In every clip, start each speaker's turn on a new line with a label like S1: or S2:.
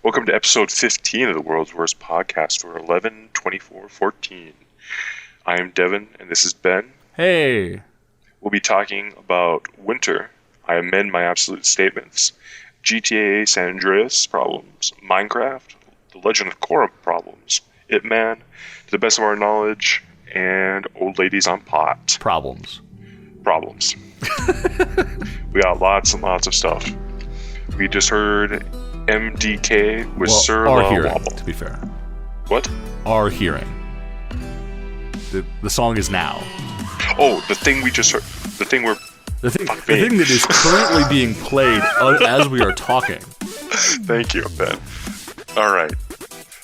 S1: Welcome to episode 15 of the World's Worst Podcast for 11/24/14. I am Devin, and this is Ben.
S2: Hey.
S1: We'll be talking about winter. I amend my absolute statements. GTA San Andreas problems. Minecraft. The Legend of Korra problems. Ip Man. To the best of our knowledge. And old ladies on pot.
S2: Problems.
S1: We got lots and lots of stuff. We just heard MDK with Sir
S2: our
S1: La
S2: hearing,
S1: Wobble.
S2: to be fair.
S1: What?
S2: Our hearing. The song is now.
S1: Oh, the thing we just heard. The thing we're...
S2: The thing that is currently being played as we are talking.
S1: Thank you, Ben. Alright.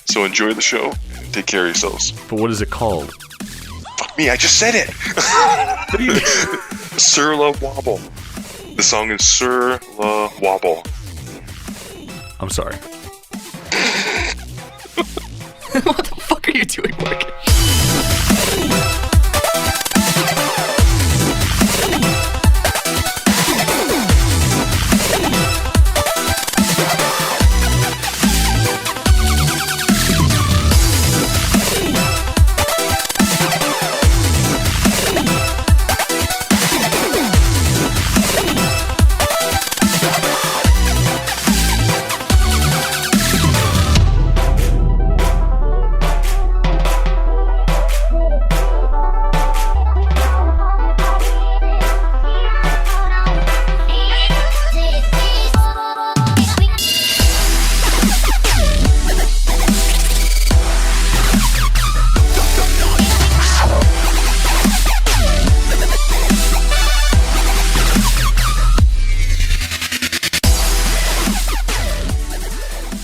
S1: So enjoy the show and take care of yourselves.
S2: But what is it called?
S1: Fuck me, I just said it!
S2: What do you...
S1: Sir La Wobble. The song is Sir La Wobble.
S2: I'm sorry.
S3: What the fuck are you doing, Mike?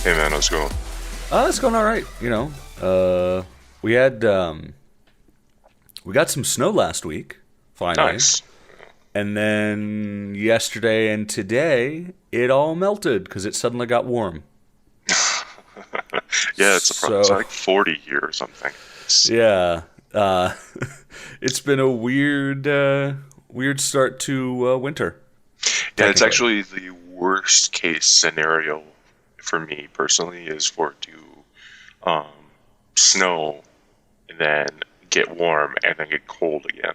S1: Hey man, how's it going?
S2: It's going all right. You know, we had we got some snow last week, finally.
S1: Nice.
S2: And then yesterday and today, it all melted because it suddenly got warm.
S1: Yeah, it's like 40 here or something.
S2: Yeah, it's been a weird start to winter.
S1: Yeah, it's actually the worst case scenario for me personally is for it to snow and then get warm and then get cold again.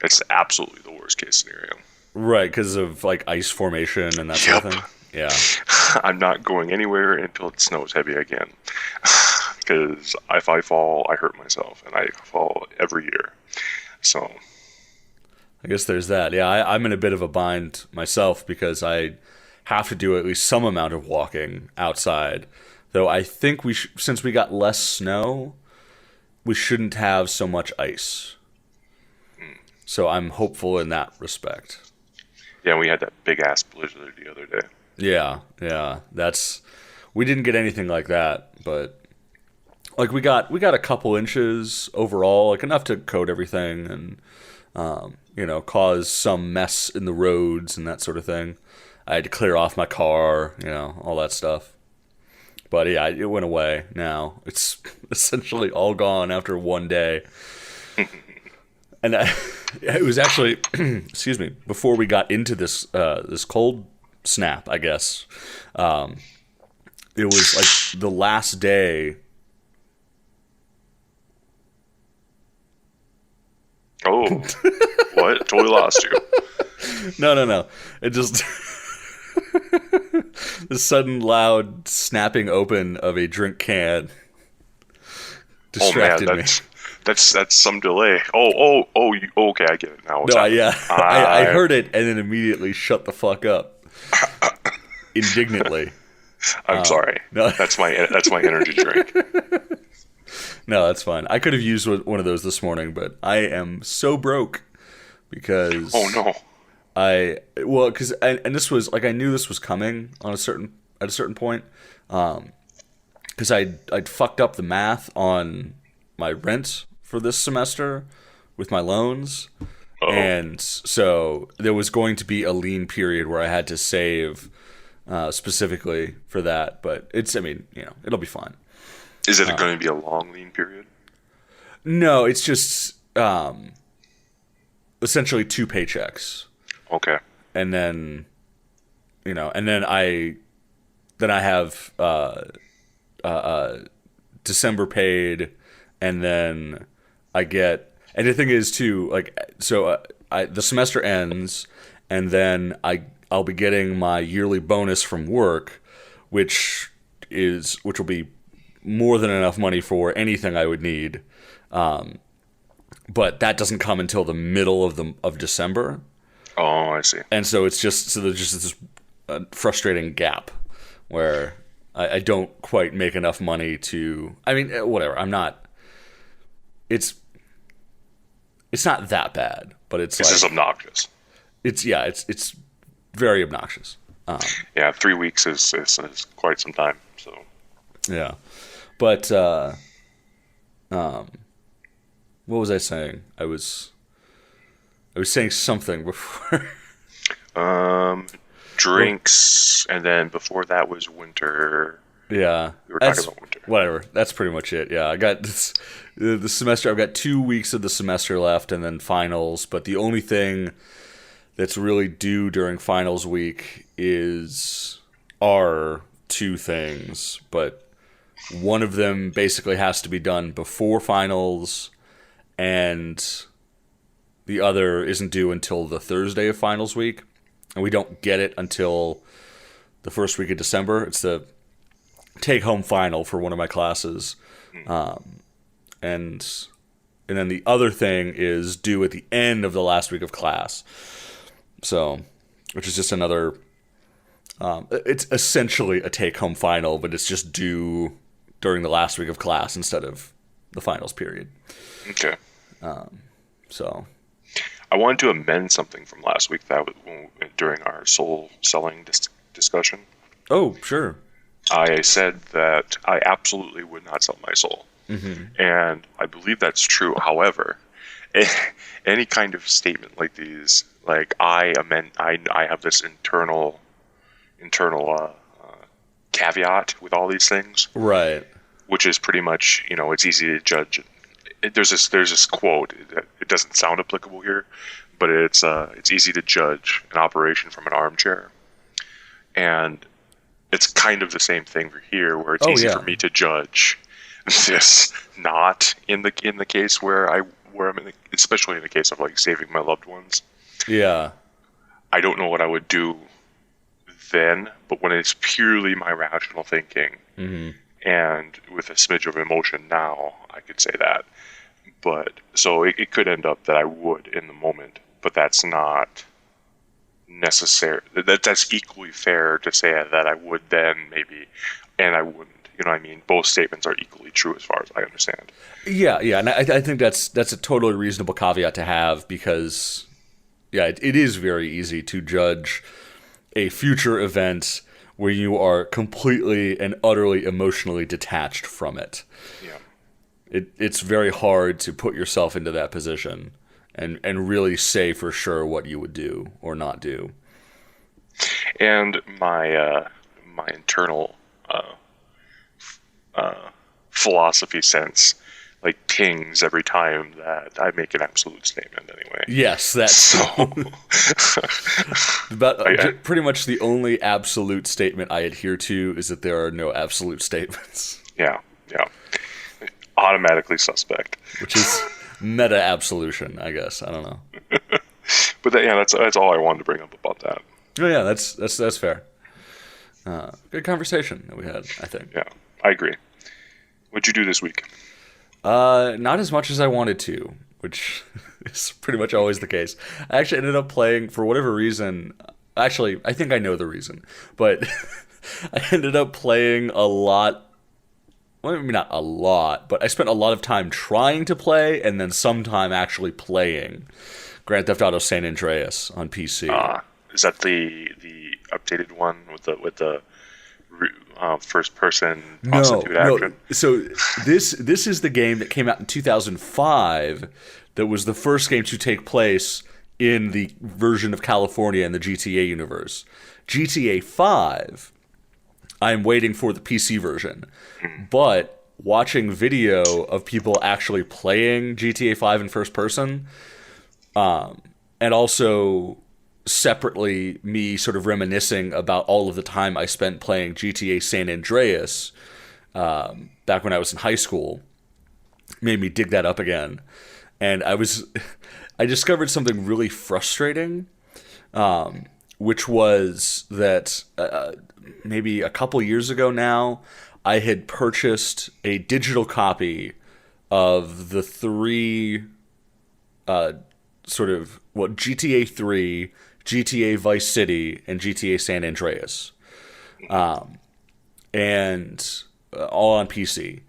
S1: It's absolutely the worst case scenario.
S2: Right, because of like ice formation and that sort of thing. Yeah.
S1: I'm not going anywhere until it snows heavy again. Because if I fall, I hurt myself, and I fall every year. So
S2: I guess there's that. Yeah, I'm in a bit of a bind myself because I have to do at least some amount of walking outside. Though I think since we got less snow, we shouldn't have so much ice. So I'm hopeful in that respect.
S1: yeah, we had that big ass blizzard the other day.
S2: Yeah. We didn't get anything like that, but like we got a couple inches overall, like enough to coat everything and cause some mess in the roads and that sort of thing. I had to clear off my car, all that stuff. But yeah, it went away now. It's essentially all gone after one day. And it was actually, excuse me, before we got into this cold snap, I guess. It was like the last day.
S1: Oh, what? Totally lost you.
S2: No. It just the sudden loud snapping open of a drink can distracted me.
S1: That's some delay. Okay, I get it now.
S2: I heard it and then immediately shut the fuck up, indignantly.
S1: I'm sorry.
S2: No.
S1: That's my energy drink.
S2: No, that's fine. I could have used one of those this morning, but I am so broke because.
S1: Oh no.
S2: And this was like I knew this was coming at a certain point, because I'd fucked up the math on my rent for this semester with my loans.
S1: Uh-oh.
S2: And so there was going to be a lean period where I had to save specifically for that. But it'll be fine.
S1: Is it going to be a long lean period?
S2: No, it's just essentially 2 paychecks.
S1: Okay.
S2: And then, I have December paid, and then I get. And the thing is too, like, so the semester ends, and then I'll be getting my yearly bonus from work, which will be more than enough money for anything I would need. But that doesn't come until the middle of December.
S1: Oh, I see.
S2: And so there's just this frustrating gap where I don't quite make enough money to. I mean, whatever. I'm not. It's not that bad, but it's
S1: This is obnoxious.
S2: It's very obnoxious.
S1: Yeah, 3 weeks is quite some time. So
S2: Yeah, but what was I saying? I was saying something before.
S1: Drinks, and then before that was winter.
S2: Yeah,
S1: We were talking about winter.
S2: Whatever. That's pretty much it. Yeah, I got the semester. I've got 2 weeks of the semester left, and then finals. But the only thing that's really due during finals week are two things, but one of them basically has to be done before finals, and the other isn't due until the Thursday of finals week, and we don't get it until the first week of December. It's the take-home final for one of my classes, and then the other thing is due at the end of the last week of class. So, which is just another. It's essentially a take-home final, but it's just due during the last week of class instead of the finals period.
S1: Okay.
S2: So,
S1: I wanted to amend something from last week that was during our soul selling discussion.
S2: oh sure,
S1: I said that I absolutely would not sell my soul, and I believe that's true. However, any kind of statement like these, like I have this internal caveat with all these things,
S2: right?
S1: which is pretty much, it's easy to judge. There's this quote. It doesn't sound applicable here, but it's easy to judge an operation from an armchair, and it's kind of the same thing for here, where it's easy for me to judge this not in the case where I'm especially in the case of like saving my loved ones.
S2: Yeah,
S1: I don't know what I would do then, but when it's purely my rational thinking and with a smidge of emotion now, I could say that. But so it could end up that I would in the moment, but that's not necessary. That's equally fair to say that I would then maybe, and I wouldn't. You know what I mean? Both statements are equally true as far as I understand.
S2: yeah, and I think that's a totally reasonable caveat to have because, it is very easy to judge a future event where you are completely and utterly emotionally detached from it.
S1: Yeah.
S2: It's very hard to put yourself into that position and really say for sure what you would do or not do.
S1: And my internal philosophy sense like pings every time that I make an absolute statement anyway.
S2: Yes, that's
S1: So
S2: pretty much the only absolute statement I adhere to is that there are no absolute statements.
S1: yeah. Automatically suspect.
S2: Which is meta absolution, I guess. I don't know.
S1: But that's all I wanted to bring up about that.
S2: Oh yeah, that's fair. Good conversation that we had, I think.
S1: Yeah, I agree. What'd you do this week?
S2: Not as much as I wanted to, which is pretty much always the case. I actually ended up playing, for whatever reason, actually, I think I know the reason, but I ended up playing a lot. Well, maybe not a lot, but I spent a lot of time trying to play and then some time actually playing Grand Theft Auto San Andreas on PC.
S1: Is that the updated one with the first person prostitute action?
S2: So this is the game that came out in 2005 that was the first game to take place in the version of California in the GTA universe. GTA 5, I'm waiting for the PC version. But watching video of people actually playing GTA 5 in first person, and also separately me sort of reminiscing about all of the time I spent playing GTA San Andreas, back when I was in high school, made me dig that up again. And I discovered something really frustrating, which was that maybe a couple years ago now, I had purchased a digital copy of the three GTA 3, GTA Vice City, and GTA San Andreas, and all on PC.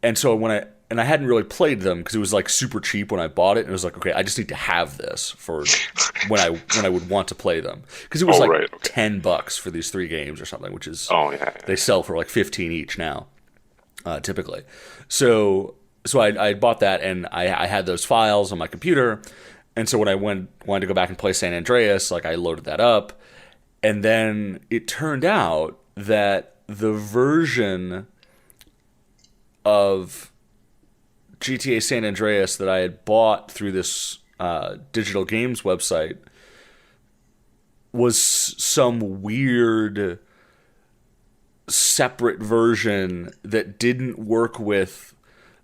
S2: And so I hadn't really played them because it was like super cheap when I bought it, and it was like, okay, I just need to have this for when I would want to play them, because it was $10 for these three games or something, which is they sell for like 15 each now, typically. So I bought that, and I had those files on my computer, and so when I wanted to go back and play San Andreas, like I loaded that up, and then it turned out that the version of GTA San Andreas that I had bought through this digital games website was some weird separate version that didn't work with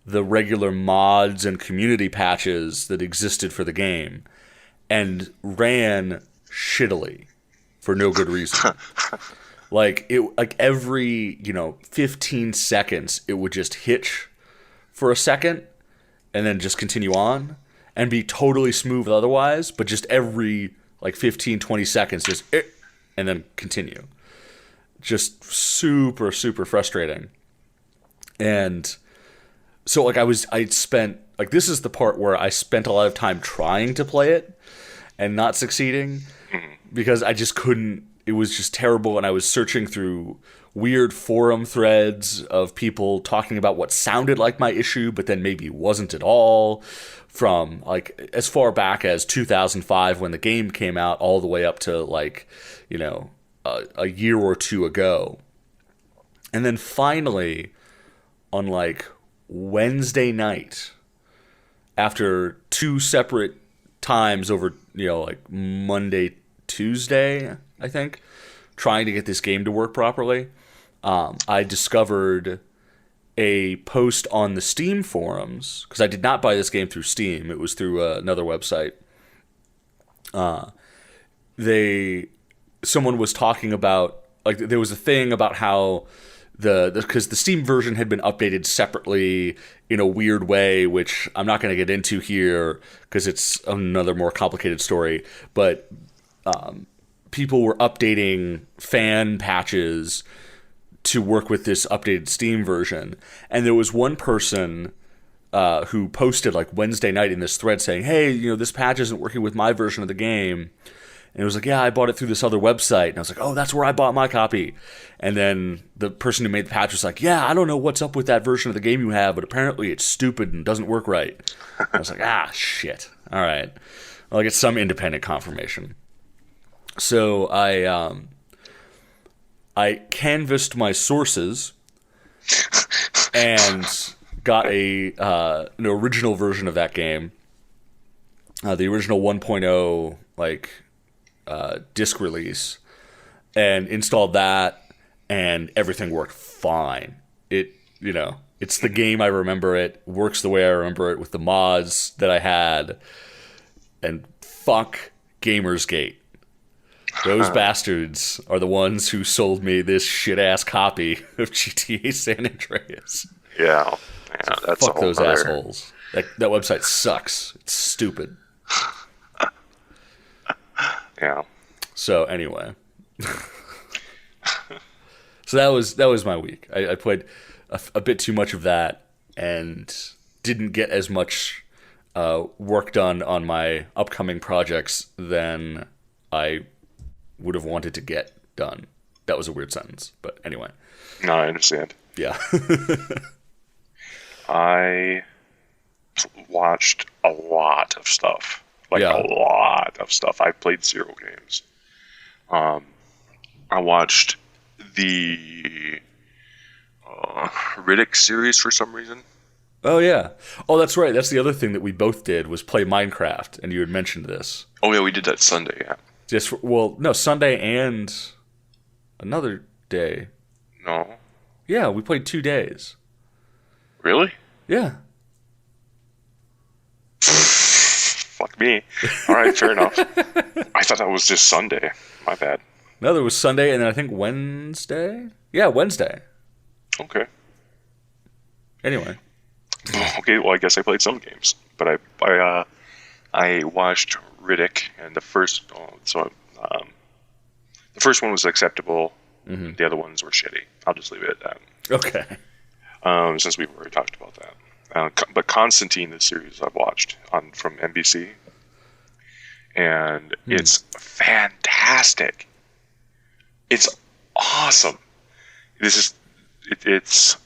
S2: the regular mods and community patches that existed for the game, and ran shittily for no good reason. Like every 15 seconds it would just hitch for a second and then just continue on and be totally smooth otherwise, but just every 15-20 seconds just and then continue. Just super super frustrating. And so I'd spent this is the part where I spent a lot of time trying to play it and not succeeding, because I just couldn't. It was just terrible, and I was searching through weird forum threads of people talking about what sounded like my issue, but then maybe wasn't at all, from as far back as 2005 when the game came out, all the way up to a year or two ago. And then finally, on Wednesday night, after two separate times over Monday, Tuesday, I think, trying to get this game to work properly, I discovered a post on the Steam forums, because I did not buy this game through Steam. It was through another website. Someone was talking about, there was a thing about how because the Steam version had been updated separately in a weird way, which I'm not going to get into here because it's another more complicated story, but people were updating fan patches to work with this updated Steam version. And there was one person who posted Wednesday night in this thread saying, hey, this patch isn't working with my version of the game. And it was yeah, I bought it through this other website. And I was oh, that's where I bought my copy. And then the person who made the patch was yeah, I don't know what's up with that version of the game you have, but apparently it's stupid and doesn't work right. I was shit. All right. I'll get some independent confirmation. So I canvassed my sources and got an original version of that game, the original 1.0 disc release, and installed that, and everything worked fine. It's the game I remember. It works the way I remember it with the mods that I had, and fuck Gamersgate. Those bastards are the ones who sold me this shit-ass copy of GTA San Andreas.
S1: Yeah, that's
S2: fuck those assholes. That website sucks. It's stupid.
S1: Yeah.
S2: So anyway, so that was my week. I played a bit too much of that and didn't get as much work done on my upcoming projects than I would have wanted to get done. That was a weird sentence, but anyway.
S1: No, I understand.
S2: Yeah.
S1: I watched a lot of stuff. A lot of stuff. I played 0 games. I watched the Riddick series for some reason.
S2: Oh, yeah. Oh, that's right. That's the other thing that we both did was play Minecraft, and you had mentioned this.
S1: Oh, yeah, we did that Sunday, yeah.
S2: No, Sunday and another day.
S1: No.
S2: Yeah, we played 2 days.
S1: Really?
S2: Yeah.
S1: Fuck me. All right, fair enough. I thought that was just Sunday. My bad.
S2: No, there was Sunday and then I think Wednesday? Yeah, Wednesday.
S1: Okay.
S2: Anyway.
S1: Okay, well, I guess I played some games, but I watched Riddick, and the first one was acceptable.
S2: Mm-hmm.
S1: The other ones were shitty. I'll just leave it at that.
S2: Okay.
S1: Since we've already talked about that. But Constantine, the series I've watched from NBC, and it's fantastic. It's awesome. It's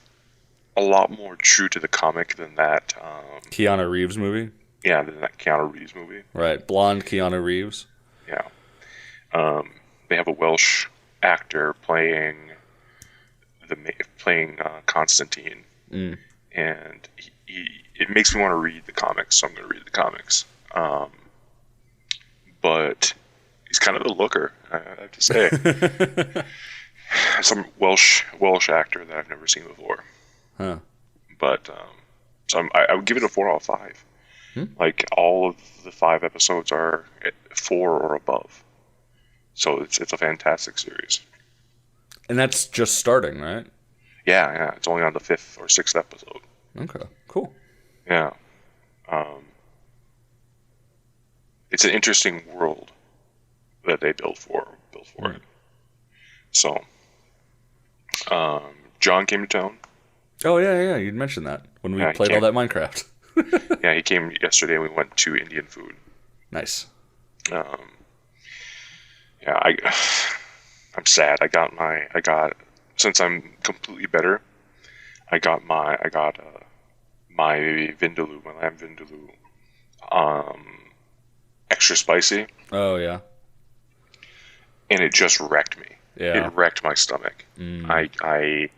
S1: a lot more true to the comic than that.
S2: Keanu Reeves movie?
S1: Yeah, than that Keanu Reeves movie.
S2: Right, blonde Keanu Reeves.
S1: Yeah. They have a Welsh actor playing Constantine, and it makes me want to read the comics, so I'm going to read the comics. But he's kind of a looker, I have to say. Some Welsh actor that I've never seen before.
S2: Huh.
S1: But so I would give it a 4 out of 5. Like all of the 5 episodes are at 4 or above. So it's a fantastic series.
S2: And that's just starting, right?
S1: Yeah. It's only on the 5th or 6th episode.
S2: Okay, cool.
S1: Yeah. It's an interesting world that they built for it. So, John came to town.
S2: Oh, yeah, you'd mentioned that when we
S1: Yeah,
S2: played all that Minecraft.
S1: Yeah, he came yesterday and we went to Indian food.
S2: Nice.
S1: Yeah, I'm sad. Since I'm completely better, I got my vindaloo, my lamb vindaloo, extra spicy,
S2: Oh, yeah.
S1: and it just wrecked me.
S2: Yeah.
S1: It wrecked my stomach. I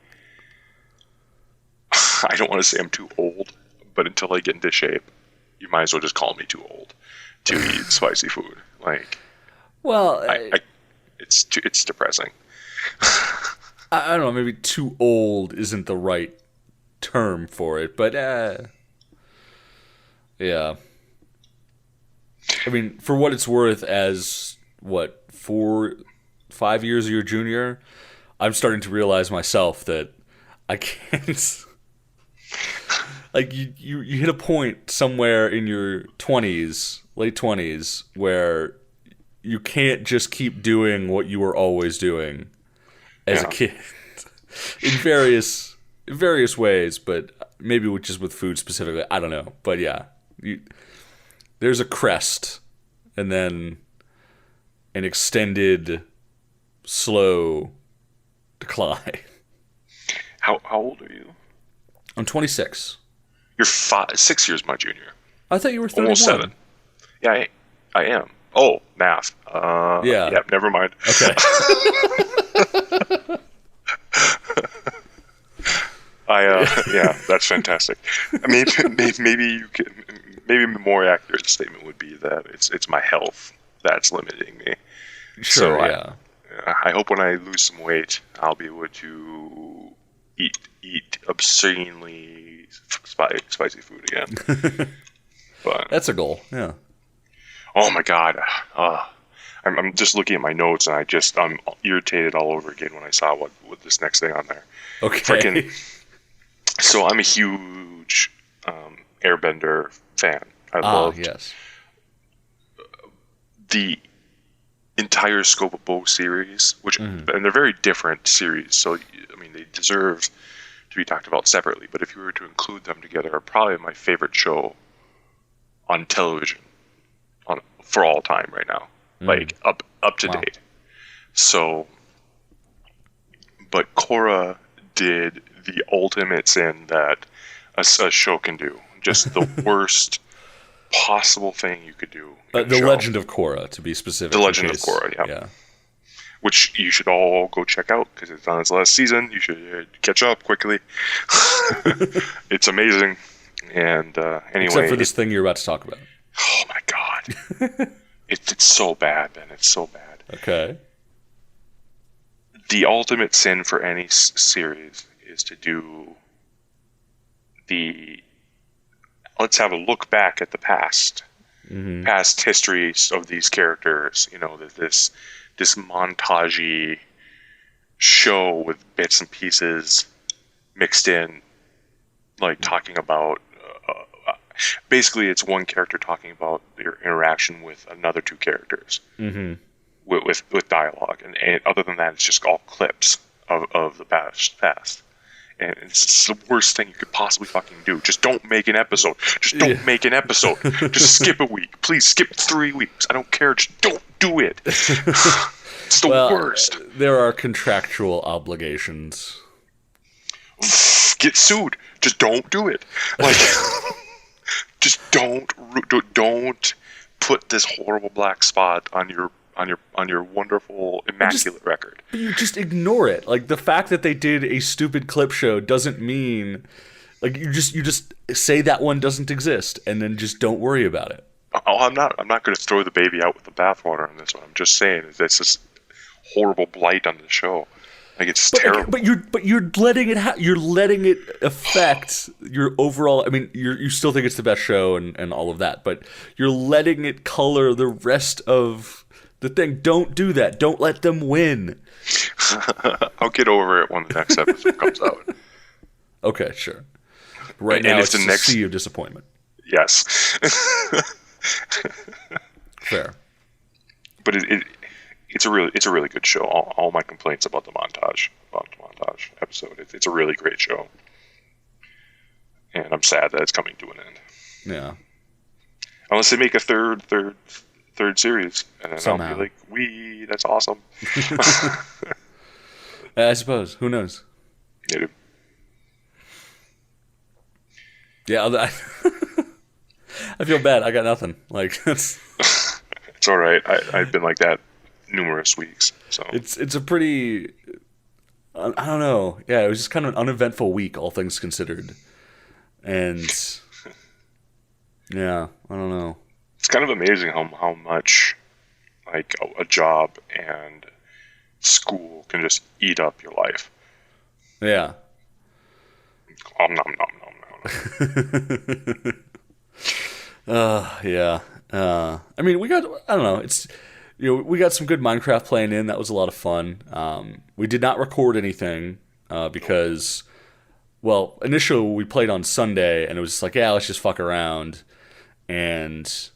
S1: don't want to say I'm too old, but until I get into shape, you might as well just call me too old to eat spicy food. Like,
S2: Well,
S1: it's depressing.
S2: I don't know, maybe too old isn't the right term for it, but yeah. I mean, for what it's worth, as 4-5 years your junior, I'm starting to realize myself that I can't. Like you hit a point somewhere in your 20s, late 20s, where you can't just keep doing what you were always doing as a kid in various ways, but maybe just with food specifically. I don't know, but yeah, there's a crest and then an extended, slow decline.
S1: How old are you?
S2: I'm 26.
S1: You're 6 years my junior.
S2: I thought you were 31.
S1: Almost 7. Yeah, I am. Oh, math.
S2: Yeah.
S1: Yeah, never mind.
S2: Okay.
S1: Yeah, that's fantastic. Maybe a more accurate statement would be that it's my health that's limiting me.
S2: Sure,
S1: So
S2: yeah.
S1: I hope when I lose some weight, I'll be able to eat obscenely spicy food again. But
S2: That's a goal, yeah.
S1: oh my god, I'm just looking at my notes and I'm irritated all over again when I saw what this next thing on there.
S2: Okay.
S1: Freaking. So I'm a huge Airbender fan. I love
S2: yes.
S1: the entire Scope of Bow series, and they're very different series. So I mean, they deserve to be talked about separately. But if you were to include them together, are probably my favorite show on television for all time right now, like up to
S2: Wow.
S1: date. So, but Korra did the ultimate sin that a show can do. Just the worst possible thing you could do. in a
S2: The
S1: show.
S2: Legend of Korra, to be specific.
S1: The
S2: in
S1: Legend of
S2: case-
S1: Korra, yeah.
S2: Yeah.
S1: Which you should all go check out because it's on its last season. You should catch up quickly. It's amazing. And anyway,
S2: Except for this thing you're about to talk about.
S1: oh my god, it's so bad, Ben. It's so bad.
S2: Okay.
S1: The ultimate sin for any series is to do the let's have a look back at the past histories of these characters. You know, this montagey show with bits and pieces mixed in, like talking about. Basically, it's one character talking about their interaction with another two characters with dialogue, and other than that, it's just all clips of the past. And it's the worst thing you could possibly fucking do. Just don't make an episode. Just don't make an episode. Just skip a week. Please skip 3 weeks. I don't care. Just don't do it. It's the worst.
S2: There are contractual obligations.
S1: Get sued. Just don't do it. Like, just don't put this horrible black spot on your wonderful, immaculate record.
S2: You just ignore it. Like, the fact that they did a stupid clip show doesn't mean, like, you just say that one doesn't exist and then just don't worry about it.
S1: Oh, I'm not going to throw the baby out with the bathwater on this one. I'm just saying that's this horrible blight on the show. Like, it's terrible.
S2: But you're letting it affect your overall. I mean, you still think it's the best show and all of that, but you're letting it color the rest of the thing. Don't do that. Don't let them win.
S1: I'll get over it when the next episode comes out.
S2: Okay, sure. Right now, it's a sea of disappointment.
S1: Yes.
S2: Fair.
S1: But it's a really good show. All my complaints about the montage episode. It's a really great show, and I'm sad that it's coming to an end.
S2: Yeah.
S1: Unless they make a third series, and then
S2: Somehow.
S1: I'll be like, that's awesome.
S2: I suppose. Who knows?
S1: Yeah,
S2: Yeah. I feel bad. I got nothing. Like, it's
S1: all right. I've been like that numerous weeks. So
S2: it's a pretty. I don't know. Yeah, it was just kind of an uneventful week, all things considered, and yeah, I don't know.
S1: It's kind of amazing how much like a job and school can just eat up your life.
S2: Yeah.
S1: Nom nom nom nom nom.
S2: Yeah. I mean, I don't know. It's, we got some good Minecraft playing in. That was a lot of fun. We did not record anything because, well, initially we played on Sunday and it was just like, yeah, let's just fuck around. And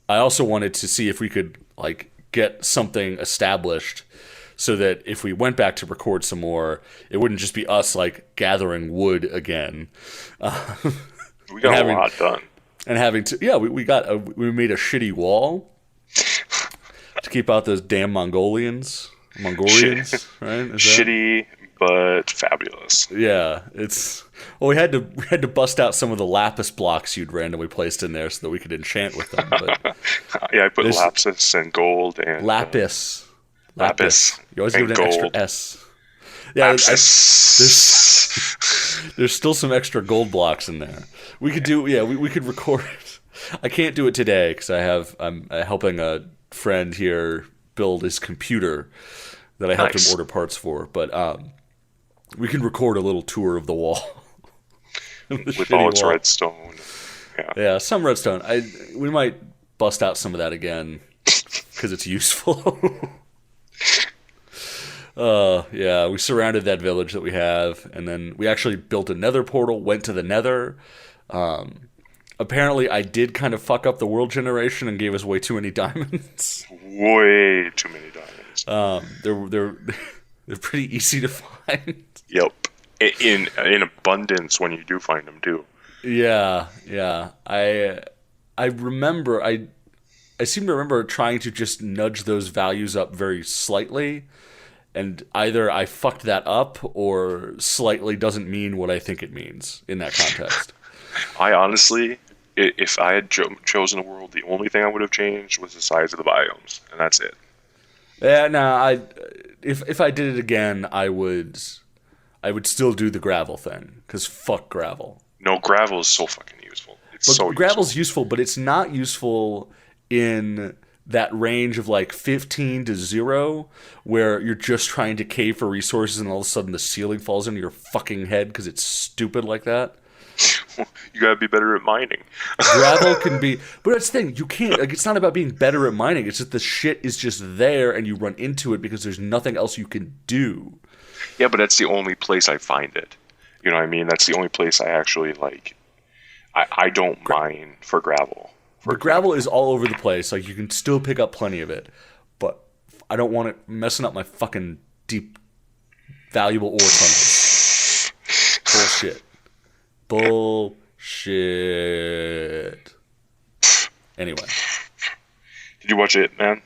S2: I also wanted to see if we could like get something established so that if we went back to record some more, it wouldn't just be us like gathering wood again.
S1: We got a lot done.
S2: And having to, yeah, we made a shitty wall to keep out those damn Mongolians, right?
S1: Shitty but fabulous.
S2: Yeah, we had to bust out some of the lapis blocks you'd randomly placed in there so that we could enchant with them. But
S1: yeah, I put lapis and gold and
S2: lapis. You always give it an
S1: gold.
S2: extra S. Yeah, there's still some extra gold blocks in there. We could do, yeah, we could record. I can't do it today because I'm helping a friend here build his computer that I helped him order parts for. But we can record a little tour of the wall
S1: with all its redstone.
S2: Yeah, some redstone. We might bust out some of that again because it's useful. Yeah, we surrounded that village that we have, and then we actually built a nether portal, went to the nether. Apparently, I did kind of fuck up the world generation and gave us way too many diamonds.
S1: Way too many diamonds.
S2: They're pretty easy to find.
S1: Yep. In abundance when you do find them, too.
S2: Yeah. I remember, I seem to remember trying to just nudge those values up very slightly, and either I fucked that up or slightly doesn't mean what I think it means in that context.
S1: I honestly, if I had chosen a world, the only thing I would have changed was the size of the biomes, and that's it.
S2: Yeah, no, if I did it again, I would still do the gravel thing, because fuck gravel.
S1: No, gravel is so fucking useful. It's
S2: But
S1: so
S2: gravel's useful, but it's not useful in that range of like 15 to 0 where you're just trying to cave for resources and all of a sudden the ceiling falls into your fucking head because it's stupid like that.
S1: You gotta be better at mining.
S2: Gravel can be, but that's the thing, you can't, like, it's not about being better at mining, it's just the shit is just there and you run into it because there's nothing else you can do.
S1: Yeah, but that's the only place I find it. You know what I mean? That's the only place I actually like. I don't mine for gravel.
S2: The gravel is all over the place, like you can still pick up plenty of it, but I don't want it messing up my fucking deep, valuable ore tunnels. Bullshit. Anyway.
S1: Did you watch it, man?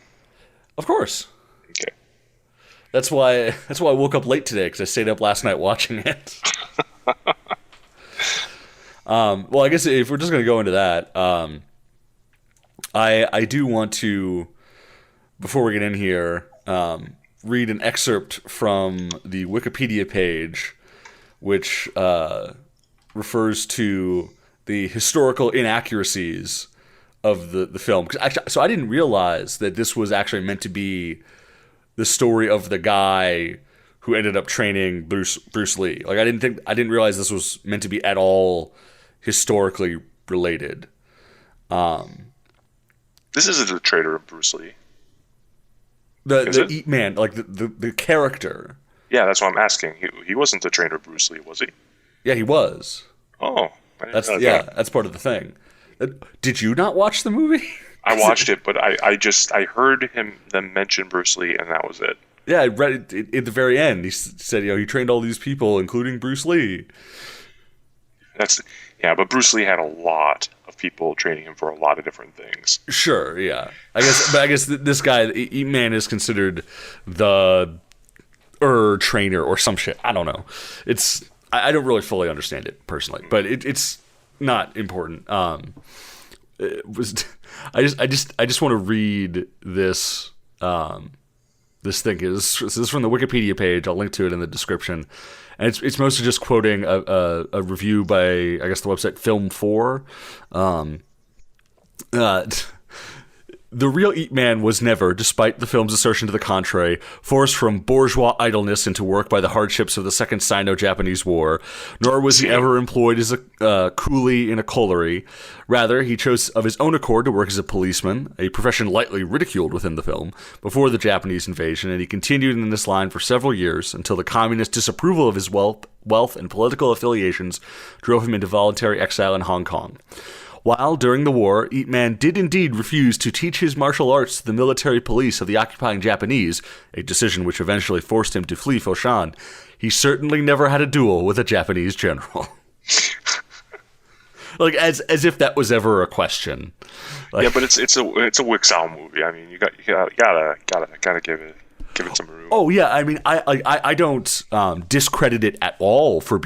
S2: Of course.
S1: Okay.
S2: That's why I woke up late today, because I stayed up last night watching it. Well, I guess if we're just going to go into that, I do want to, before we get in here, read an excerpt from the Wikipedia page, which refers to the historical inaccuracies of the film. So I didn't realize that this was actually meant to be the story of the guy who ended up training Bruce Lee. Like I didn't realize this was meant to be at all historically related.
S1: This isn't a traitor of Bruce Lee.
S2: The Ip Man, like the character.
S1: Yeah, that's what I'm asking. He wasn't the trainer of Bruce Lee, was he?
S2: Yeah, he was.
S1: Oh,
S2: that's part of the thing. Did you not watch the movie?
S1: I watched it, but I heard them mention Bruce Lee, and that was it.
S2: Yeah, I read it at the very end. He said, he trained all these people, including Bruce Lee.
S1: But Bruce Lee had a lot of people training him for a lot of different things.
S2: Sure, yeah. I guess this guy, Ip Man, is considered the trainer or some shit. I don't know. I don't really fully understand it personally, but it's not important. I just want to read this this thing. This is from the Wikipedia page. I'll link to it in the description. And it's mostly just quoting a review by, I guess, the website Film 4. The real Ip Man was never, despite the film's assertion to the contrary, forced from bourgeois idleness into work by the hardships of the Second Sino-Japanese War, nor was he ever employed as a coolie in a colliery. Rather, he chose of his own accord to work as a policeman, a profession lightly ridiculed within the film, before the Japanese invasion, and he continued in this line for several years until the communist disapproval of his wealth and political affiliations drove him into voluntary exile in Hong Kong. While, during the war, Ip Man did indeed refuse to teach his martial arts to the military police of the occupying Japanese, a decision which eventually forced him to flee Foshan, he certainly never had a duel with a Japanese general. Like, as if that was ever a question. Like,
S1: yeah, but it's a Wixow movie. I mean, you gotta give it some room.
S2: Oh yeah, I mean, I don't discredit it at all for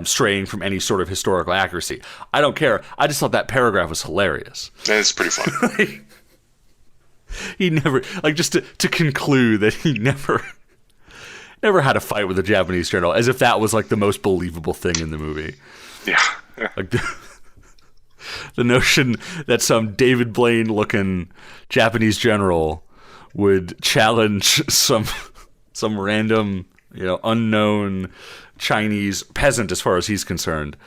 S2: straying from any sort of historical accuracy. I don't care. I just thought that paragraph was hilarious.
S1: It's pretty funny.
S2: He never, like, just to conclude that he never had a fight with a Japanese general, as if that was like the most believable thing in the movie.
S1: Yeah.
S2: Like the notion that some David Blaine looking Japanese general would challenge some random, unknown Chinese peasant, as far as he's concerned,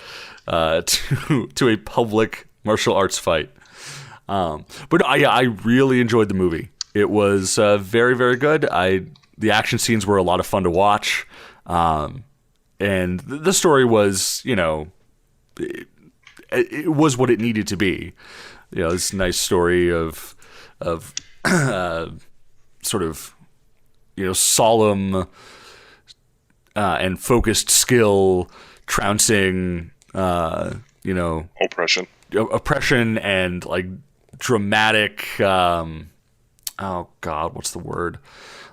S2: to a public martial arts fight. But I really enjoyed the movie. It was very, very good. The action scenes were a lot of fun to watch, and the story was, it was what it needed to be. This nice story of sort of, solemn and focused skill trouncing, oppression and like dramatic, oh God, what's the word?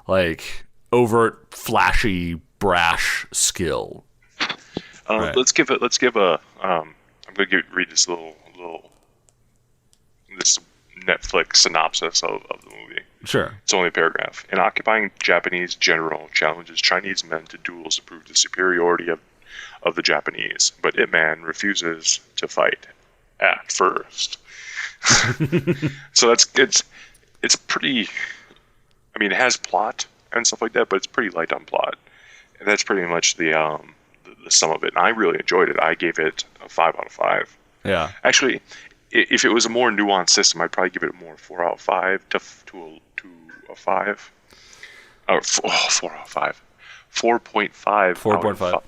S2: Like overt, flashy, brash skill.
S1: Right. Let's give a. I'm going to read this this Netflix synopsis of the movie.
S2: Sure.
S1: It's only a paragraph. An occupying Japanese general challenges Chinese men to duels to prove the superiority of the Japanese, but Ip Man refuses to fight at first. So it's pretty. I mean, it has plot and stuff like that, but it's pretty light on plot, and that's pretty much the sum of it. And I really enjoyed it. I gave it a 5 out of 5.
S2: Yeah.
S1: Actually, if it was a more nuanced system, I'd probably give it more 4 out of 5 to a 5. Or 4 out of 5. 4.5.
S2: 4.5.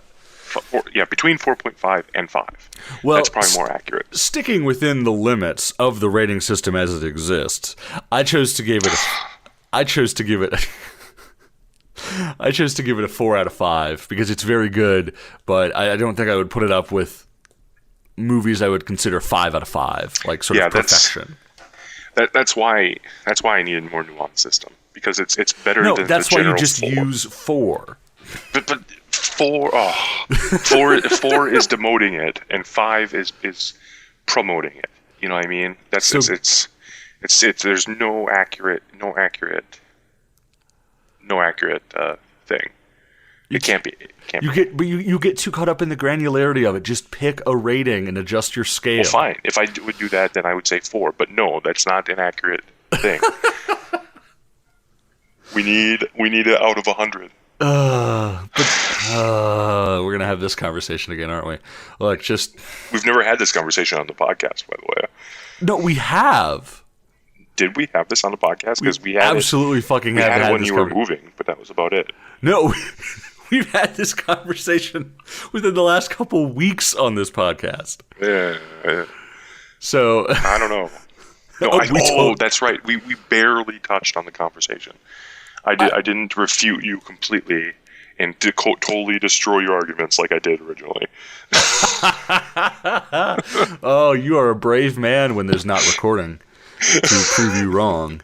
S1: Yeah, between 4.5 and 5.
S2: Well,
S1: that's probably more accurate.
S2: Sticking within the limits of the rating system as it exists, I chose to give it a 4 out of 5 because it's very good, but I don't think I would put it up with movies I would consider 5 out of 5, like sort of perfection.
S1: That's why I need a more nuanced system, because it's better than the general 4.
S2: That's why you just use 4.
S1: But 4 is demoting it, and 5 is promoting it. You know what I mean? That's
S2: So-
S1: it's there's no accurate thing. It can't be.
S2: You get too caught up in the granularity of it. Just pick a rating and adjust your scale.
S1: Well, fine. If I would do that, then I would say 4. But no, that's not an accurate thing. we need it out of 100.
S2: We're gonna have this conversation again, aren't we? Like, just
S1: We've never had this conversation on the podcast, by the way.
S2: no, we have.
S1: Did we have this on the podcast? Because we had
S2: absolutely fucking
S1: we
S2: have
S1: had it
S2: had
S1: when
S2: this
S1: you were
S2: conver-
S1: moving, but that was about it.
S2: No, we've had this conversation within the last couple weeks on this podcast.
S1: Yeah.
S2: So
S1: I don't know. No, that's right. We barely touched on the conversation. I didn't refute you completely and totally destroy your arguments like I did originally.
S2: oh, you are a brave man when there's not recording to prove you wrong.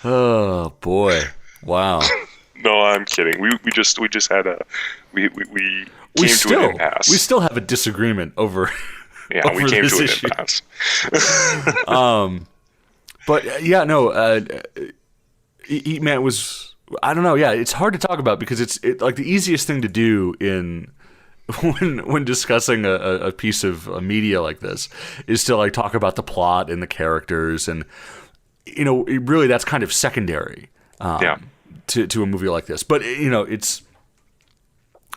S2: Oh boy! Wow.
S1: No, I'm kidding. We just had we came to an impasse.
S2: We still have a disagreement over.
S1: Yeah, we
S2: over
S1: came
S2: this
S1: to an
S2: issue.
S1: impasse.
S2: But yeah, no. Eat Man was. I don't know. Yeah, it's hard to talk about because it's like the easiest thing to do in when discussing a piece of media like this is to like talk about the plot and the characters, and really that's kind of secondary. To a movie like this, but it's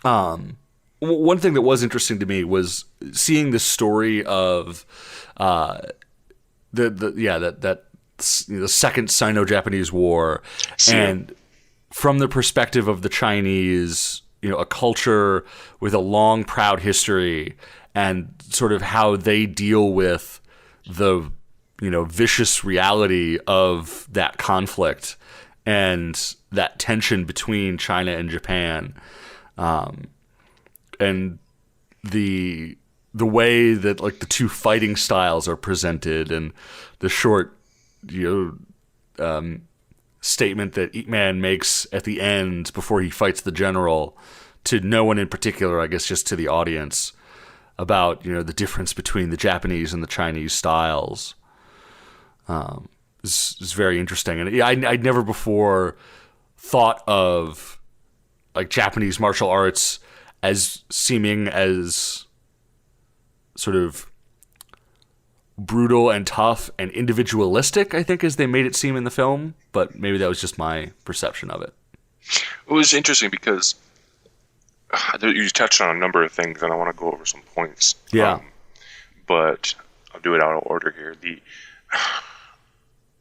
S2: one thing that was interesting to me was seeing the story of the Second Sino-Japanese War, and from the perspective of the Chinese, a culture with a long, proud history, and sort of how they deal with the vicious reality of that conflict and that tension between China and Japan, and the way that like the two fighting styles are presented, and the short statement that Ip Man makes at the end before he fights the general to no one in particular, I guess just to the audience, about the difference between the Japanese and the Chinese styles. Is very interesting, and I'd never before thought of like Japanese martial arts as seeming as sort of brutal and tough and individualistic, I think, as they made it seem in the film, but maybe that was just my perception of it.
S1: It was interesting because you touched on a number of things, and I want to go over some points.
S2: Yeah.
S1: But I'll do it out of order here.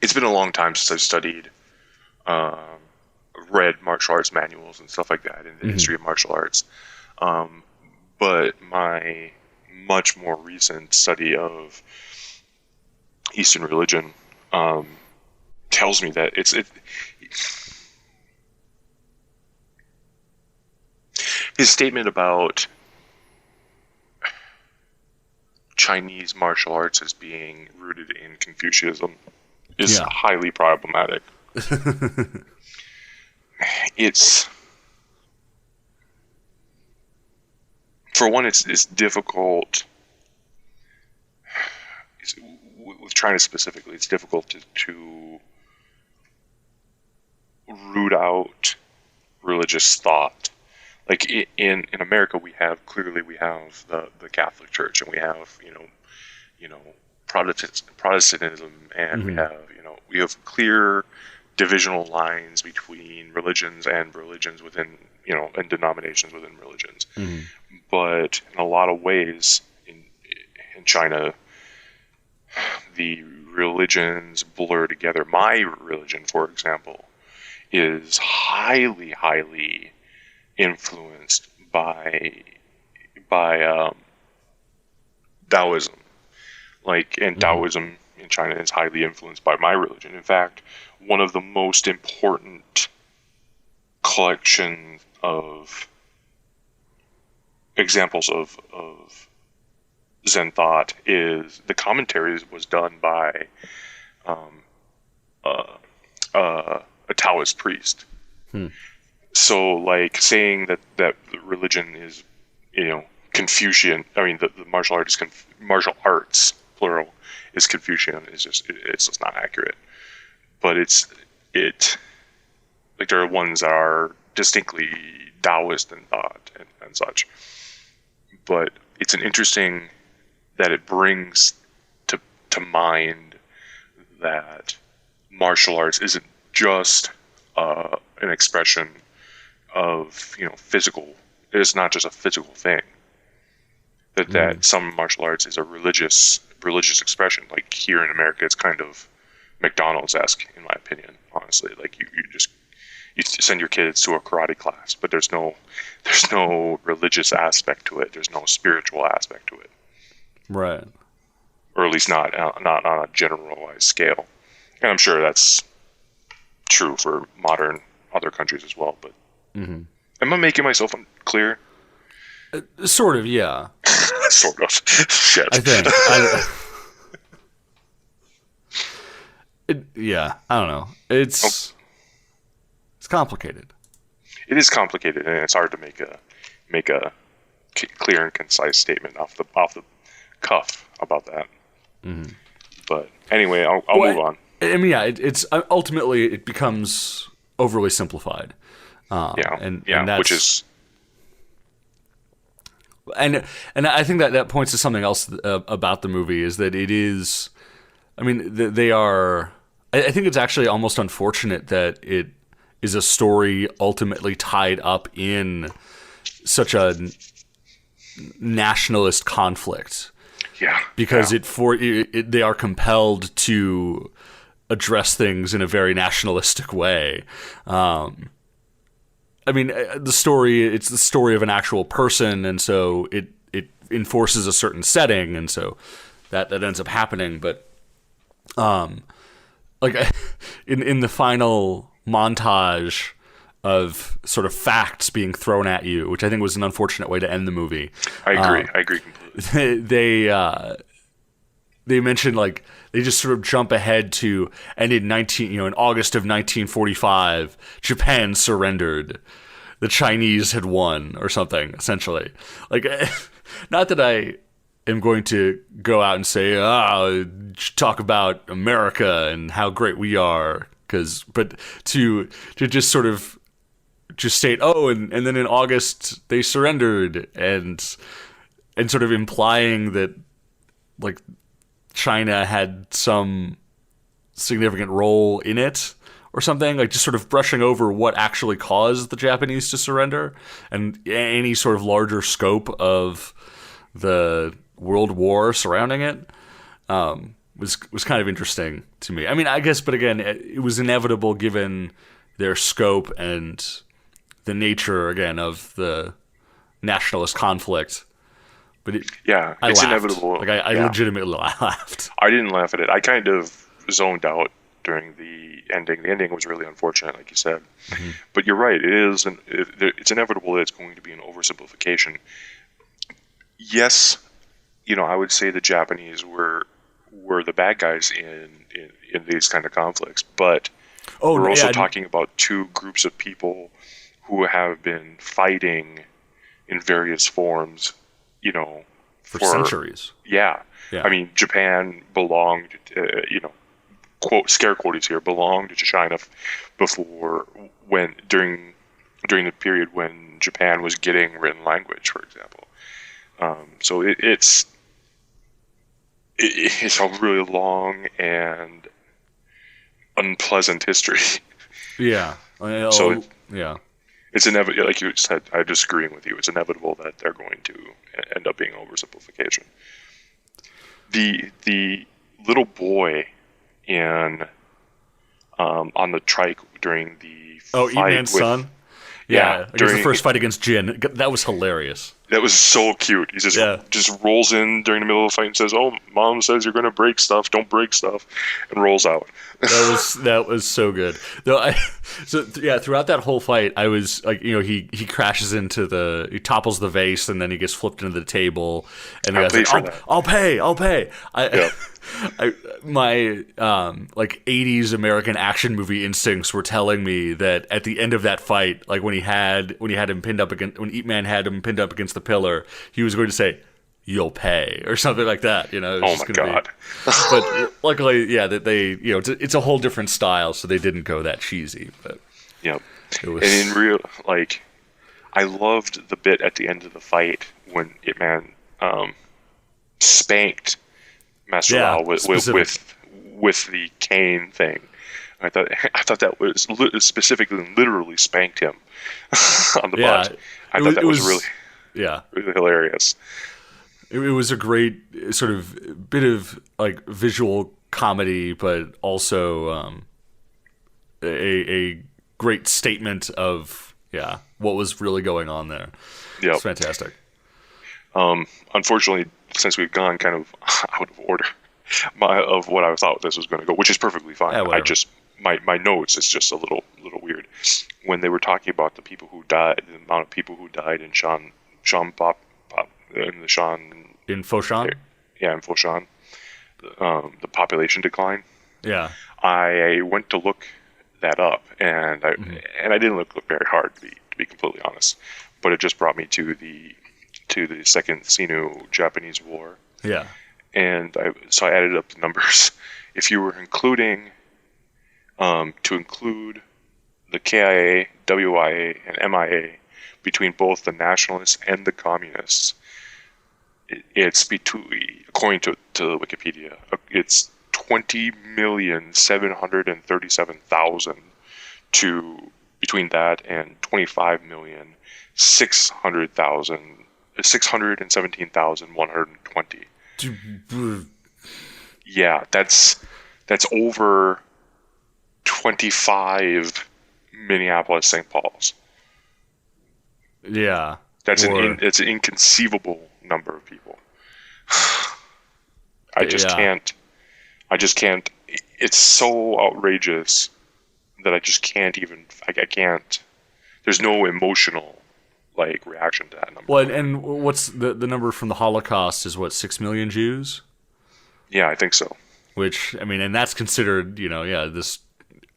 S1: It's been a long time since I've studied, read martial arts manuals and stuff like that in the history of martial arts. But my much more recent study of Eastern religion tells me that his statement about Chinese martial arts as being rooted in Confucianism is highly problematic. It's, for one, it's difficult. With China specifically, it's difficult to root out religious thought. Like in America, we have the Catholic Church, and we have you know, Protestantism, and we have clear divisional lines between religions and religions within, and denominations within religions. But in a lot of ways, in China, the religions blur together. My religion, for example, is highly, highly influenced by Taoism. And Taoism in China is highly influenced by my religion. In fact, one of the most important collection of examples of Zen thought is the commentaries was done by a Taoist priest. So, saying that religion is, Confucian. I mean, the martial arts plural is Confucian. It's just not accurate. But there are ones that are distinctly Taoist in thought and such. But it's an interesting that it brings to mind that martial arts isn't just an expression of physical. It's not just a physical thing. That some martial arts is a religious expression. Like here in America, it's kind of McDonald's-esque, in my opinion. Honestly, you send your kids to a karate class, but there's no religious aspect to it. There's no spiritual aspect to it.
S2: Right.
S1: Or at least not on a generalized scale. And I'm sure that's true for modern other countries as well. But am I making myself clear?
S2: Sort of, yeah.
S1: Sort of. Shit.
S2: I think. I don't know. It's complicated.
S1: It is complicated, and it's hard to make a clear and concise statement off the cuff about that. But anyway, I'll move on.
S2: I mean, it's ultimately it becomes overly simplified. And that's,
S1: which is.
S2: And I think that points to something else about the movie is that it is. I mean, they are. I think it's actually almost unfortunate that it is a story ultimately tied up in such a nationalist conflict.
S1: Yeah.
S2: Because they are compelled to address things in a very nationalistic way. I mean, it's the story of an actual person, and so it enforces a certain setting, and so that ends up happening. But in the final montage of sort of facts being thrown at you, which I think was an unfortunate way to end the movie.
S1: I agree completely.
S2: They mentioned they just sort of jump ahead to, and in August of 1945, Japan surrendered. The Chinese had won, or something, essentially. Not that I am going to go out and say, talk about America and how great we are, but to just sort of just state, and then in August they surrendered, and sort of implying that China had some significant role in it or something, just sort of brushing over what actually caused the Japanese to surrender and any sort of larger scope of the World War surrounding it was kind of interesting to me. I mean, I guess, but again, it was inevitable given their scope and the nature, again, of the nationalist conflict. But it's laughed.
S1: Inevitable.
S2: I legitimately laughed.
S1: I didn't laugh at it. I kind of zoned out during the ending. The ending was really unfortunate, like you said. But you're right. It's inevitable that it's going to be an oversimplification. Yes, I would say the Japanese were the bad guys in these kind of conflicts, but we're also talking about two groups of people who have been fighting in various forms,
S2: for centuries.
S1: Yeah. I mean, Japan belonged, quote, scare quotes here, belonged to China before during the period when Japan was getting written language, for example. So it's a really long and unpleasant history.
S2: Yeah.
S1: So
S2: yeah.
S1: it's inevitable, like you said, I'm disagreeing with you. It's inevitable that they're going to end up being oversimplification. The little boy in on the trike during the
S2: Oh,
S1: fight
S2: E-Man's
S1: with,
S2: son?
S1: yeah,
S2: Against the
S1: during
S2: first fight against Jin. That was hilarious.
S1: that was so cute. He just rolls in during the middle of the fight and says, "Oh, mom says you're going to break stuff. Don't break stuff," and rolls out.
S2: That was so good. Though throughout that whole fight, I was like, he crashes he topples the vase, and then he gets flipped into the table, and the guy's like, I'll pay.
S1: Yeah.
S2: My like 80s American action movie instincts were telling me that at the end of that fight, like when Ip Man had him pinned up against the pillar, he was going to say, "You'll pay," or something like that.
S1: Oh my god!
S2: But luckily, yeah, that they, it's a whole different style, so they didn't go that cheesy. But
S1: Yep.
S2: it was,
S1: And in real, like, I loved the bit at the end of the fight when Ip Man spanked Master Lao with the cane thing. I thought that was specifically literally spanked him on the butt. I thought that was really hilarious.
S2: It was a great sort of bit of like visual comedy, but also a great statement of what was really going on there.
S1: Yeah,
S2: it's fantastic.
S1: Unfortunately, since we've gone kind of out of order of what I thought this was going to go, which is perfectly fine. I just my notes is just a little weird when they were talking about the people who died, the amount of people who died in
S2: in Foshan.
S1: Yeah, in Foshan, the population decline.
S2: Yeah,
S1: I went to look that up, and I didn't look very hard to be completely honest, but it just brought me to the Second Sino-Japanese War.
S2: Yeah,
S1: and I added up the numbers. If you were including to include the KIA, WIA, and MIA between both the nationalists and the communists, it's between, according to Wikipedia, it's 20,737,000 to between that and 617,120. Yeah, that's over 25 Minneapolis St. Paul's.
S2: Yeah,
S1: it's an inconceivable number of people. I just can't. It's so outrageous that I just can't even. I can't. There's no emotional reaction to that number.
S2: Well, and what's the number from the Holocaust is 6 million Jews?
S1: Yeah, I think so.
S2: Which, I mean, and that's considered, this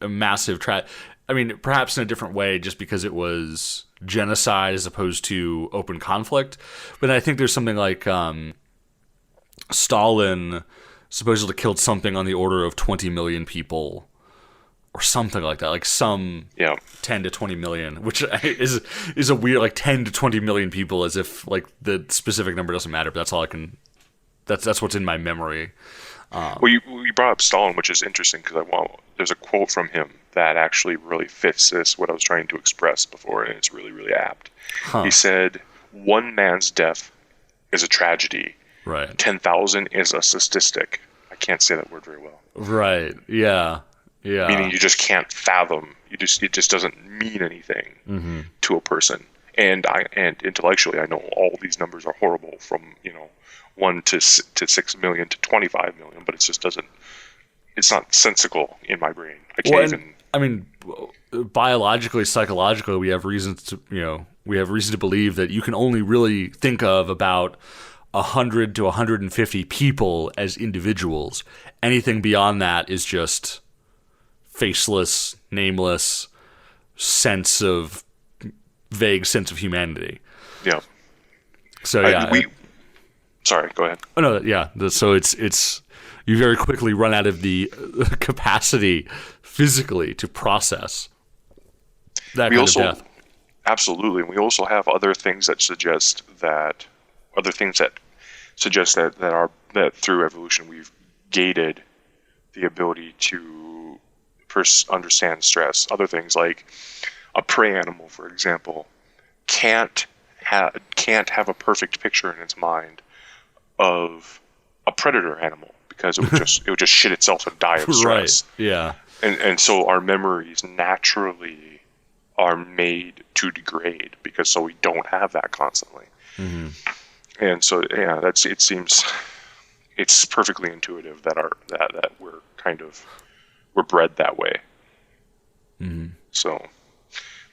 S2: massive I mean, perhaps in a different way, just because it was genocide as opposed to open conflict. But I think there's something like Stalin supposedly killed something on the order of 20 million people, or something like that, like some 10 to 20 million, which is a weird 10 to 20 million people, as if the specific number doesn't matter. But that's all I can. That's what's in my memory.
S1: Well, you brought up Stalin, which is interesting because there's a quote from him that actually really fits what I was trying to express before, and it's really, really apt. Huh. He said, "One man's death is a tragedy.
S2: Right.
S1: 10,000 is a statistic." I can't say that word very well.
S2: Right. Yeah. Yeah.
S1: Meaning you just can't fathom. It just doesn't mean anything to a person. And intellectually, I know all these numbers are horrible, from 1 to 6 million to 25 million, but it just doesn't. It's not sensical in my brain. I can't even.
S2: I mean, biologically, psychologically, we have reasons to believe that you can only really think of about 100 to 150 people as individuals. Anything beyond that is just faceless, nameless vague sense of humanity.
S1: Yeah.
S2: So
S1: sorry, go ahead.
S2: Oh no, yeah. So it's you very quickly run out of the capacity physically to process that kind of death.
S1: Absolutely. And we also have other things that suggest that our that through evolution we've gated the ability to first understand stress. Other things like a prey animal, for example, can't have a perfect picture in its mind of a predator animal because it would just shit itself and die of stress.
S2: Right. Yeah.
S1: And so our memories naturally are made to degrade because so we don't have that constantly.
S2: Mm-hmm.
S1: And so it seems it's perfectly intuitive that that we're bred that way.
S2: Mm-hmm.
S1: So,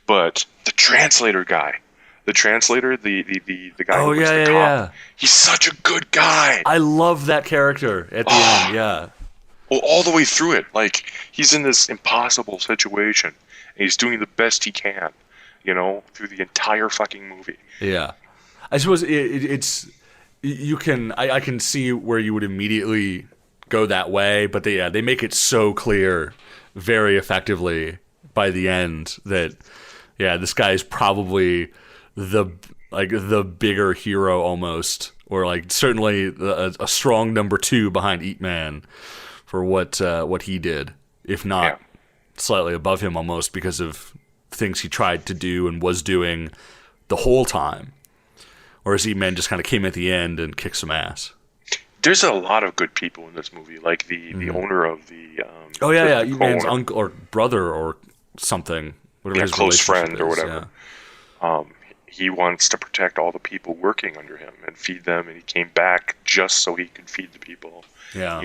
S1: but the translator guy, the guy who was the cop,
S2: yeah.
S1: he's such a good guy.
S2: I love that character at the end. Yeah.
S1: Well, all the way through it, like he's in this impossible situation, and he's doing the best he can, through the entire fucking movie.
S2: Yeah. I suppose it's you can I can see where you would immediately go that way, but they make it so clear very effectively by the end that this guy is probably the bigger hero almost, or like certainly a strong number 2 behind Ip Man for what he did, if not slightly above him almost because of things he tried to do and was doing the whole time. Whereas Ip Man just kind of came at the end and kicked some ass.
S1: There's a lot of good people in this movie, like the owner of the
S2: Ip Man's uncle or brother or something, whatever his
S1: close friend
S2: is,
S1: or whatever. He wants to protect all the people working under him and feed them, and he came back just so he could feed the people.
S2: Yeah,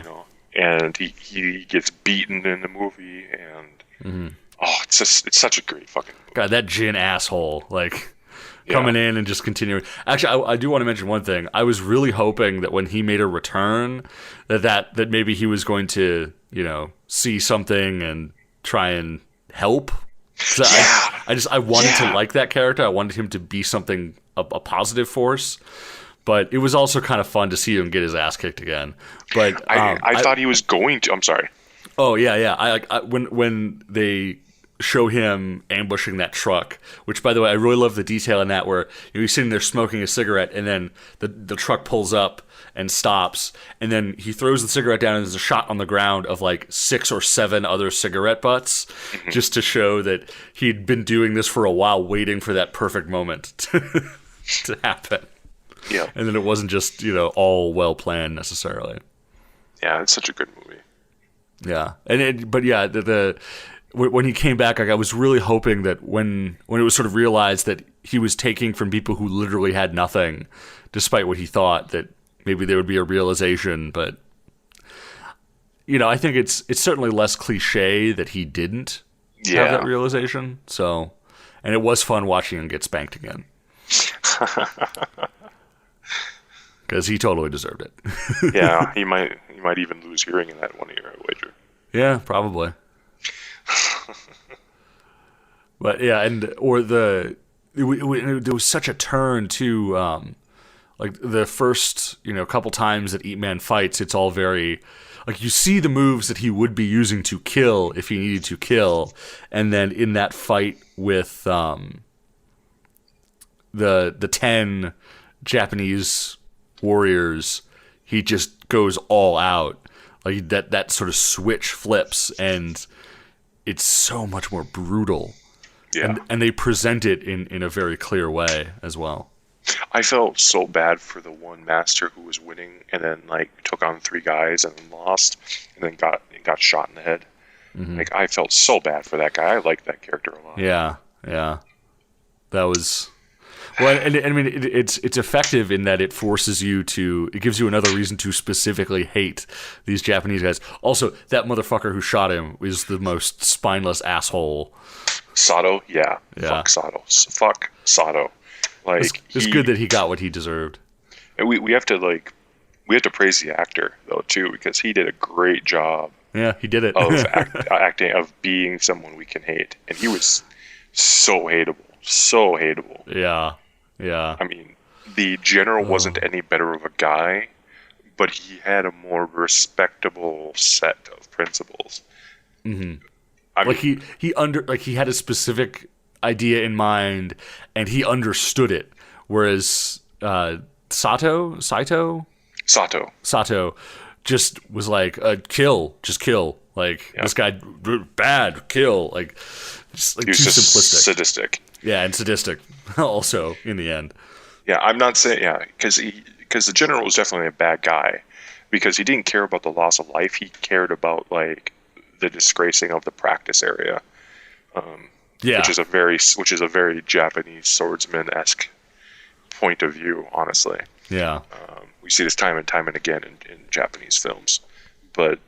S1: and he gets beaten in the movie, and it's such a great fucking movie.
S2: God, that Jin asshole, coming in and just continuing. Actually, I do want to mention one thing. I was really hoping that when he made a return, that maybe he was going to, see something and try and help. I wanted to like that character. I wanted him to be something, a positive force. But it was also kind of fun to see him get his ass kicked again. But
S1: I thought he was going to. I'm sorry.
S2: Oh yeah. When they show him ambushing that truck, which by the way I really love the detail in that where he's sitting there smoking a cigarette and then the truck pulls up and stops and then he throws the cigarette down and there's a shot on the ground of like 6 or 7 other cigarette butts just to show that he'd been doing this for a while waiting for that perfect moment to happen.
S1: Yeah.
S2: And then it wasn't just all well planned necessarily.
S1: Yeah, it's such a good movie.
S2: Yeah. When he came back, I was really hoping that when it was sort of realized that he was taking from people who literally had nothing, despite what he thought, that maybe there would be a realization. But I think it's certainly less cliche that he didn't have that realization. So, and it was fun watching him get spanked again because he totally deserved it.
S1: Yeah, he might even lose hearing in that one ear, I wager.
S2: Yeah, probably. But yeah, there was such a turn to like the first couple times that Ip Man fights, it's all very like you see the moves that he would be using to kill if he needed to kill, and then in that fight with the 10 Japanese warriors, he just goes all out. Like that sort of switch flips and it's so much more brutal.
S1: Yeah.
S2: And they present it in a very clear way as well.
S1: I felt so bad for the one master who was winning and then took on 3 guys and then lost and then got shot in the head. Mm-hmm. I felt so bad for that guy. I liked that character a lot.
S2: Yeah. That was well, and I mean it's effective in that it forces you it gives you another reason to specifically hate these Japanese guys. Also, that motherfucker who shot him is the most spineless asshole.
S1: Sato, yeah. Fuck Sato. Fuck Sato.
S2: It's good that he got what he deserved.
S1: And we have to praise the actor though too, because he did a great job.
S2: Yeah, he did it.
S1: Of acting, of being someone we can hate, and he was so hateable. So hateable.
S2: Yeah.
S1: I mean, the general wasn't any better of a guy, but he had a more respectable set of principles.
S2: Mm-hmm. He had a specific idea in mind, and he understood it. Whereas Saito, Sato just was like, kill, just kill. Like,
S1: Yeah.
S2: this guy, bad, kill. Like, just like
S1: He was
S2: too
S1: just
S2: simplistic.
S1: sadistic.
S2: Yeah, and sadistic also in the end.
S1: Yeah, I'm not saying because the general was definitely a bad guy because he didn't care about the loss of life. He cared about like the disgracing of the practice area,
S2: Yeah.
S1: which is a very Japanese swordsman-esque point of view. Honestly,
S2: Yeah.
S1: we see this time and time and again in Japanese films, but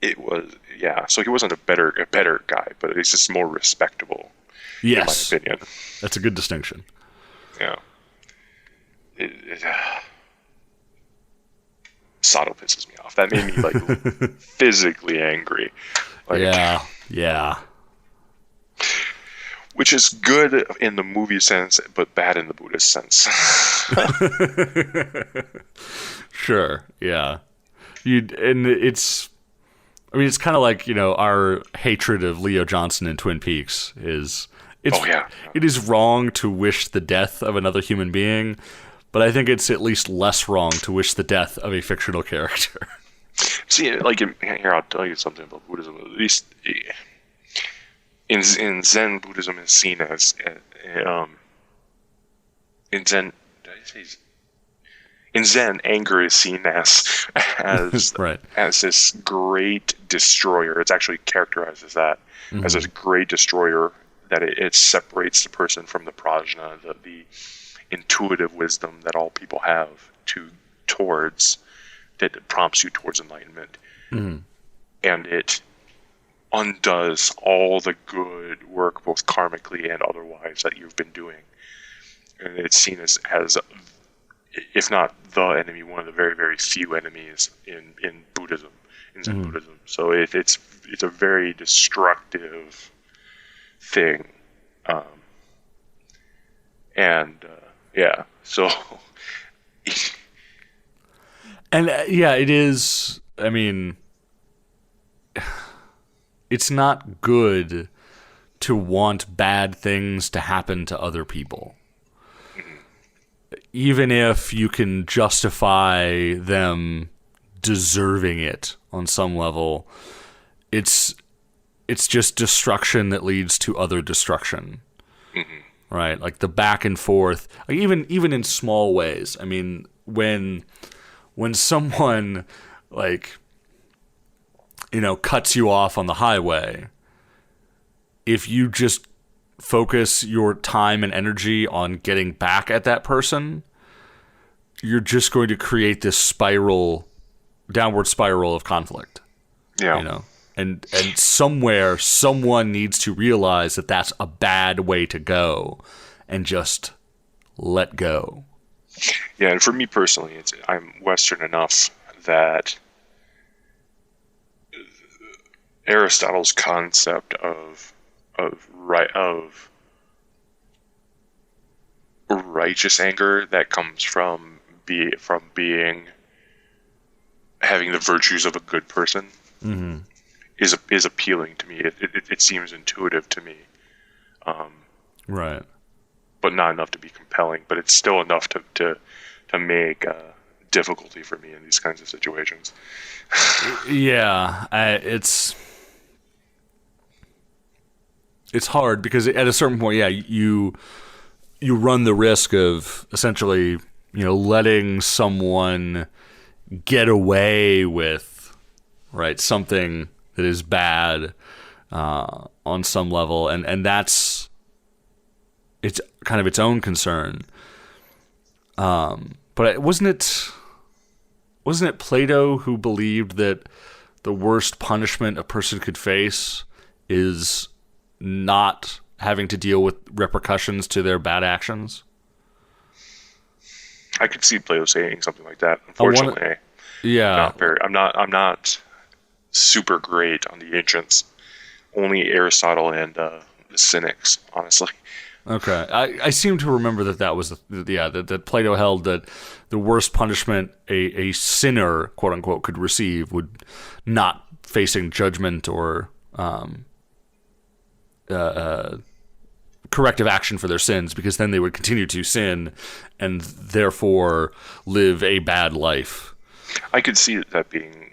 S1: it was So he wasn't a better guy, but he's just more respectable,
S2: Yes.
S1: in my opinion.
S2: That's a good distinction.
S1: Yeah. Sato pisses me off. That made me like physically angry. Like,
S2: Yeah. Yeah.
S1: Which is good in the movie sense, but bad in the Buddhist sense.
S2: Sure. Yeah. It's kind of like, our hatred of Leo Johnson in Twin Peaks
S1: Oh, yeah.
S2: It is wrong to wish the death of another human being, but I think it's at least less wrong to wish the death of a fictional character.
S1: See, like here, I'll tell you something about Buddhism. At least in Zen, Buddhism is seen as in Zen. Did I say? In Zen, anger is seen as
S2: Right.
S1: as this great destroyer. It's actually characterized as that, as this great destroyer, that it separates the person from the prajna, the intuitive wisdom that all people have towards, that prompts you towards enlightenment. And it undoes all the good work, both karmically and otherwise, that you've been doing. And it's seen as if not the enemy, one of the very, very few enemies in Buddhism, in Zen Buddhism. So it's a very destructive thing. So
S2: And it is. I mean, it's not good to want bad things to happen to other people, even if you can justify them deserving it on some level. It's just destruction that leads to other destruction. Right? Like the back and forth, like even in small ways. I mean, when someone cuts you off on the highway, if you just focus your time and energy on getting back at that person, you're just going to create this downward spiral of conflict.
S1: yeah.
S2: And somewhere someone needs to realize that that's a bad way to go and just let go.
S1: Yeah, and for me personally, I'm Western enough that Aristotle's concept of righteous anger that comes from having the virtues of a good person is appealing to me. It seems intuitive to me,
S2: Right.
S1: but not enough to be compelling. But it's still enough to make difficulty for me in these kinds of situations.
S2: Yeah, it's hard because at a certain point, you run the risk of essentially, letting someone get away with, right, something that is bad on some level, and that's it's kind of its own concern. But wasn't it Plato who believed that the worst punishment a person could face is not having to deal with repercussions to their bad actions?
S1: I could see Plato saying something like that. Unfortunately,
S2: Yeah.
S1: I'm not super great on the ancients. Only Aristotle and the Cynics, honestly.
S2: Okay. I seem to remember that was that Plato held that the worst punishment a sinner, quote unquote, could receive would not facing judgment or corrective action for their sins, because then they would continue to sin and therefore live a bad life.
S1: I could see that being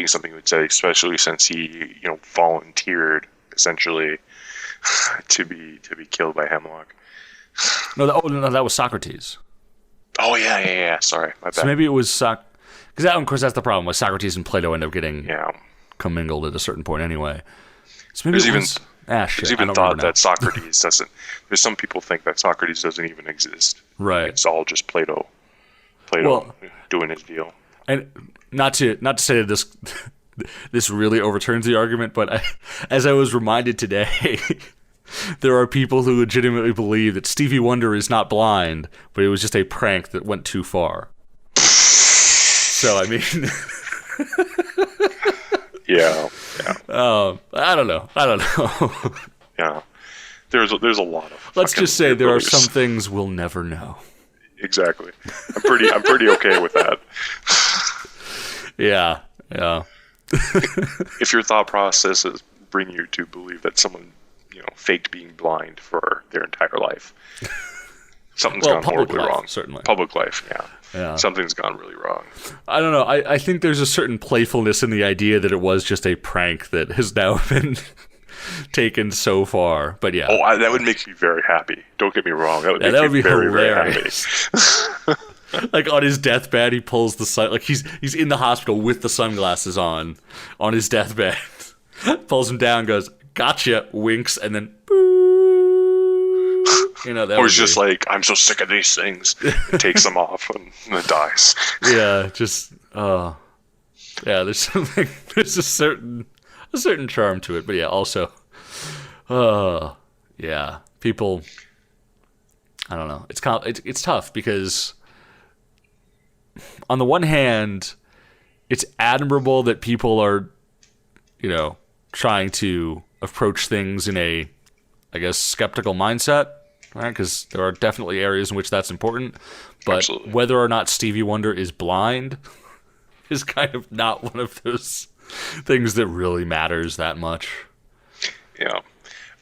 S1: something he would say, especially since he, volunteered essentially to be killed by Hemlock.
S2: No, that was Socrates.
S1: Oh yeah. Sorry, my bad.
S2: So maybe it was because of course that's the problem. With Socrates and Plato end up getting
S1: Yeah.
S2: commingled at a certain point anyway. So maybe
S1: There's
S2: it
S1: even
S2: was. Shit,
S1: there's
S2: I
S1: even
S2: don't
S1: thought
S2: remember now.
S1: that Socrates doesn't. There's some people think that Socrates doesn't even exist.
S2: Right.
S1: It's all just Plato.
S2: Well-
S1: doing his deal.
S2: And not to say that this really overturns the argument, but as I was reminded today, there are people who legitimately believe that Stevie Wonder is not blind, but it was just a prank that went too far. So I mean,
S1: Yeah.
S2: I don't know.
S1: Yeah. There's a lot of.
S2: Let's
S1: fucking
S2: just say there are
S1: beliefs.
S2: some things we'll never know.
S1: Exactly. I'm pretty okay with that.
S2: Yeah.
S1: If your thought processes bring you to believe that someone, faked being blind for their entire life, something's gone
S2: public
S1: horribly
S2: life,
S1: wrong.
S2: certainly.
S1: Public life, yeah.
S2: Yeah.
S1: Something's gone really wrong.
S2: I don't know. I think there's a certain playfulness in the idea that it was just a prank that has now been taken so far. But yeah.
S1: Oh, that would make me very happy. Don't get me wrong. That would make
S2: that
S1: me
S2: would be
S1: very,
S2: hilarious.
S1: very happy.
S2: Like on his deathbed, he pulls the sun. Like he's in the hospital with the sunglasses on his deathbed. Pulls him down, goes, "Gotcha," winks, and then boo. That
S1: Or
S2: would
S1: he's just
S2: be-
S1: like, I'm so sick of these things. And takes them off and then dies.
S2: yeah, just yeah. There's something. There's a certain charm to it, but yeah, also, yeah, people. I don't know. It's tough because on the one hand, it's admirable that people are, trying to approach things in a, I guess, skeptical mindset, right? Because there are definitely areas in which that's important. But
S1: Absolutely.
S2: whether or not Stevie Wonder is blind is kind of not one of those things that really matters that much.
S1: Yeah.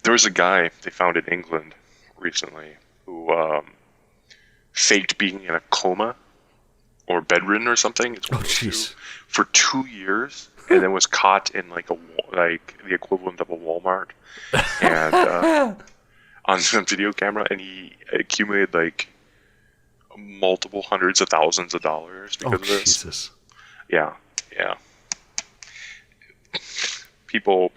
S1: There was a guy they found in England recently who faked being in a coma or bedridden or something. It's one of those two,
S2: jeez.
S1: for 2 years, and then was caught in like the equivalent of a Walmart, and on some video camera, and he accumulated like multiple hundreds of thousands of dollars because
S2: Oh,
S1: of this.
S2: Jesus.
S1: Yeah. People,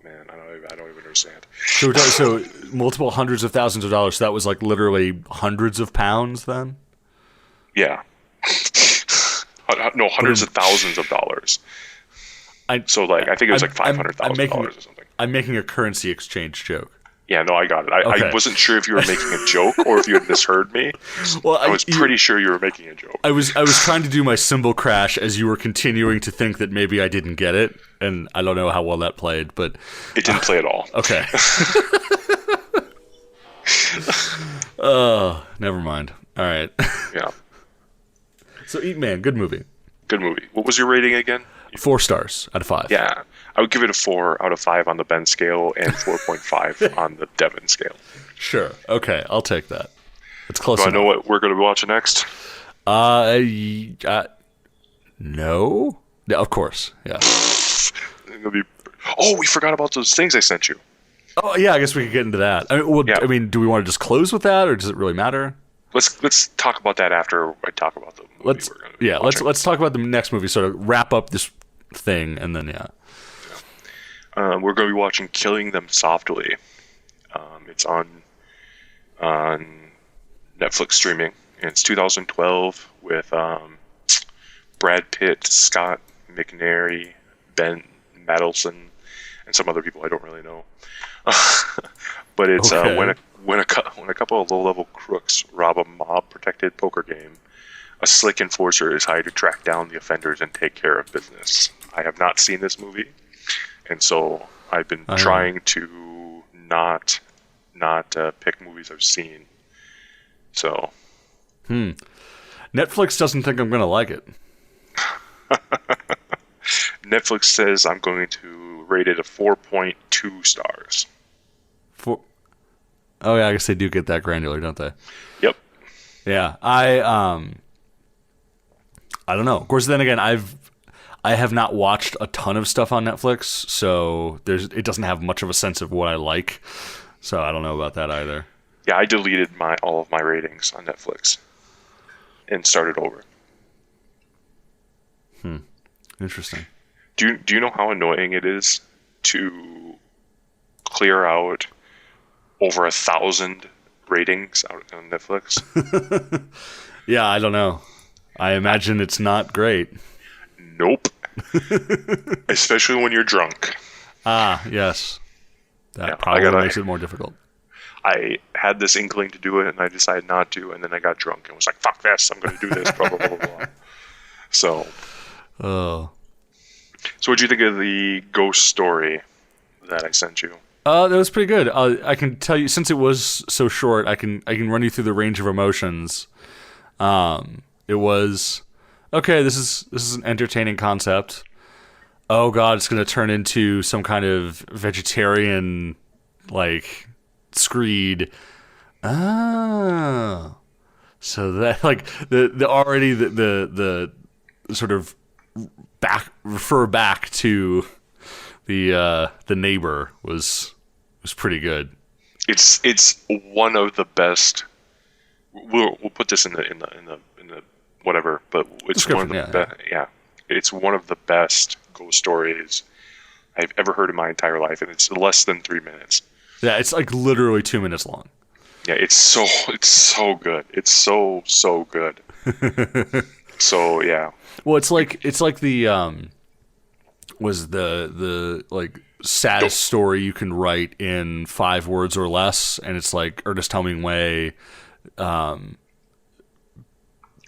S1: man, I don't even understand.
S2: So multiple hundreds of thousands of dollars. So that was like literally hundreds of pounds then?
S1: Yeah. No, hundreds of thousands of dollars. So, I think it was like $500,000 or something.
S2: I'm making a currency exchange joke.
S1: Yeah, no, I got it.
S2: Okay.
S1: I wasn't sure if you were making a joke or if you had misheard me.
S2: Well,
S1: I was pretty sure you were making a joke.
S2: I was trying to do my cymbal crash as you were continuing to think that maybe I didn't get it, and I don't know how well that played, but
S1: It didn't play at all.
S2: okay. Never mind. All right.
S1: Yeah.
S2: So Eat Man, good movie.
S1: Good movie. What was your rating again?
S2: 4 stars out of 5.
S1: Yeah. I would give it a 4 out of 5 on the Ben scale and 4.5 on the Devin scale.
S2: Sure. Okay, I'll take that. It's close
S1: Do I
S2: enough.
S1: know what we're going to be watching next?
S2: No. Yeah, of course. Yeah.
S1: Oh, we forgot about those things I sent you.
S2: Oh, yeah. I guess we could get into that.
S1: Yeah.
S2: Do we want to just close with that, or does it really matter?
S1: Let's talk about that after I talk about the movie we're going to be watching.
S2: Let's talk about the next movie. Sort of wrap up this thing, and then yeah.
S1: We're going to be watching Killing Them Softly. It's on Netflix streaming. And it's 2012 with Brad Pitt, Scott McNairy, Ben Mendelsohn, and some other people I don't really know. But it's
S2: Okay.
S1: when a couple of low-level crooks rob a mob-protected poker game, a slick enforcer is hired to track down the offenders and take care of business. I have not seen this movie, and so I've been trying to not pick movies I've seen. So
S2: Netflix doesn't think I'm gonna like it.
S1: Netflix says I'm going to rate it a 4.2 stars.
S2: Oh yeah, I guess they do get that granular, don't they?
S1: Yep.
S2: Yeah, I don't know. Of course, then again, I have not watched a ton of stuff on Netflix, so it doesn't have much of a sense of what I like. So I don't know about that either.
S1: Yeah, I deleted all of my ratings on Netflix and started over.
S2: Interesting.
S1: Do you know how annoying it is to clear out over 1,000 ratings out on Netflix?
S2: Yeah, I don't know. I imagine it's not great.
S1: Nope. Especially when you're drunk.
S2: Ah, yes. That
S1: Yeah,
S2: probably makes it more difficult.
S1: I had this inkling to do it, and I decided not to, and then I got drunk and was like, fuck this, I'm going to do this, blah, blah, blah, blah, blah. So what'd you think of the ghost story that I sent you?
S2: That was pretty good. I can tell you, since it was so short, I can run you through the range of emotions. It was, okay, this is an entertaining concept. Oh god, it's going to turn into some kind of vegetarian, like, screed. Oh. So that, like, the already the sort of refer back to the neighbor was pretty good.
S1: It's one of the best. We'll put this in the whatever, but it's one of the it's one of the best ghost stories I've ever heard in my entire life, and it's less than 3 minutes.
S2: Yeah, it's like literally 2 minutes long.
S1: Yeah, it's so good. It's so good. So yeah.
S2: Well, it's like the was the like saddest story you can write in 5 words or less, and it's like Ernest Hemingway.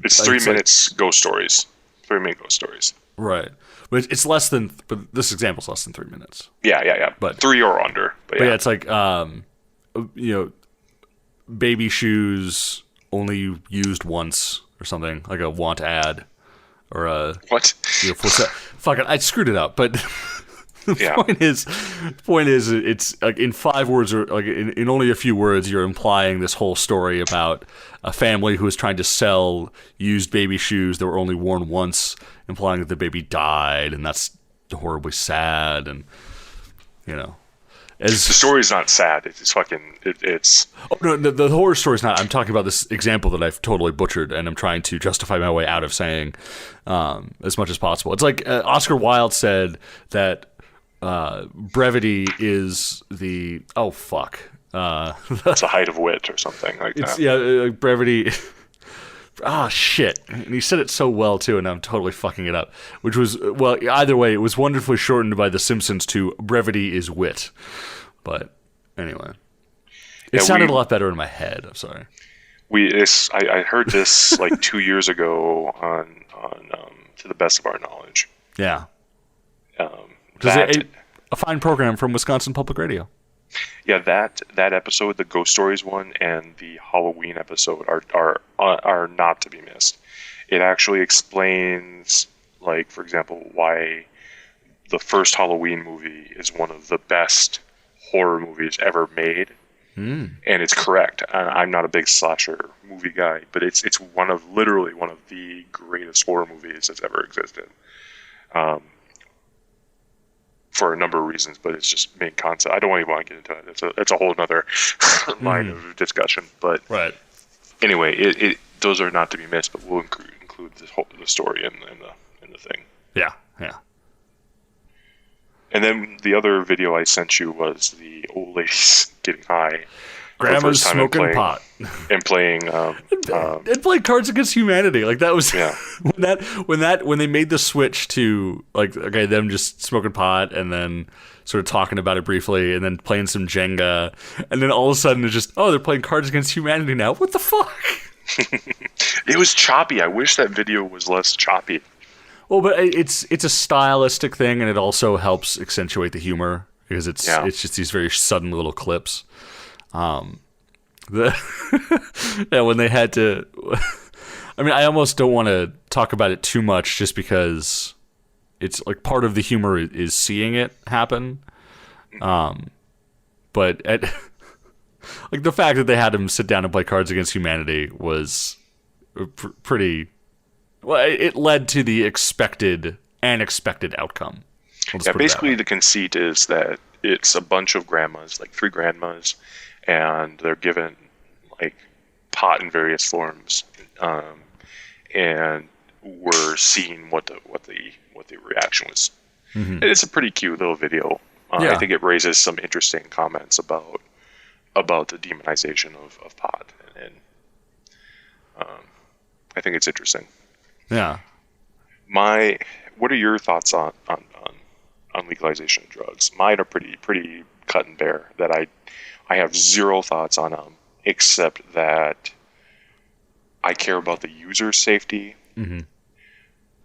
S1: It's 3 minutes ghost stories. 3 minute ghost stories.
S2: Right. But it's less than. But this example's less than 3 minutes.
S1: Yeah.
S2: But
S1: 3 or under. But
S2: yeah, it's like baby shoes only used once or something, like a want ad or a
S1: what?
S2: Fuck it, I screwed it up. But the point is, it's like in 5 words or like in only a few words, you're implying this whole story about a family who was trying to sell used baby shoes that were only worn once, implying that the baby died, and that's horribly sad. And the
S1: story's not sad. It's fucking. It's.
S2: Oh, no, the horror story's not. I'm talking about this example that I've totally butchered, and I'm trying to justify my way out of saying as much as possible. It's like Oscar Wilde said that brevity is the
S1: it's the height of wit or something like that.
S2: Yeah, brevity. Shit. And he said it so well, too, and I'm totally fucking it up. Which was, well, either way, it was wonderfully shortened by The Simpsons to brevity is wit. But, anyway. It sounded a lot better in my head. I'm sorry.
S1: I heard this like 2 years ago on To the Best of Our Knowledge.
S2: Yeah. A fine program from Wisconsin Public Radio.
S1: Yeah, that episode, the Ghost Stories one, and the Halloween episode are not to be missed. It actually explains, like, for example, why the first Halloween movie is one of the best horror movies ever made. And it's correct. I'm not a big slasher movie guy, but it's literally one of the greatest horror movies that's ever existed. For a number of reasons, but it's just main concept. I don't even want to get into it. It's a whole other line of discussion. But
S2: right.
S1: Anyway, those are not to be missed. But we'll include the story in the thing.
S2: Yeah.
S1: And then the other video I sent you was the old ladies getting high.
S2: Grandma's smoking pot
S1: and playing
S2: and playing Cards Against Humanity. Like that was when they made the switch to like them just smoking pot and then sort of talking about it briefly and then playing some Jenga and then all of a sudden it's just they're playing Cards Against Humanity now. What the fuck?
S1: It was choppy. I wish that video was less choppy.
S2: Well, but it's a stylistic thing and it also helps accentuate the humor because it's just these very sudden little clips. When they had to, I mean, I almost don't want to talk about it too much just because it's like part of the humor is seeing it happen. But like the fact that they had him sit down and play Cards Against Humanity was pretty. Well, it led to the expected outcome.
S1: Yeah, basically the conceit is that it's a bunch of grandmas, like 3 grandmas, and they're given like pot in various forms, and we're seeing what the reaction was. Mm-hmm. It's a pretty cute little video. I think it raises some interesting comments about the demonization of pot, and I think it's interesting.
S2: Yeah.
S1: What are your thoughts on legalization of drugs? Mine are pretty cut and bare. That I have zero thoughts on them, except that I care about the user's safety.
S2: Mm-hmm.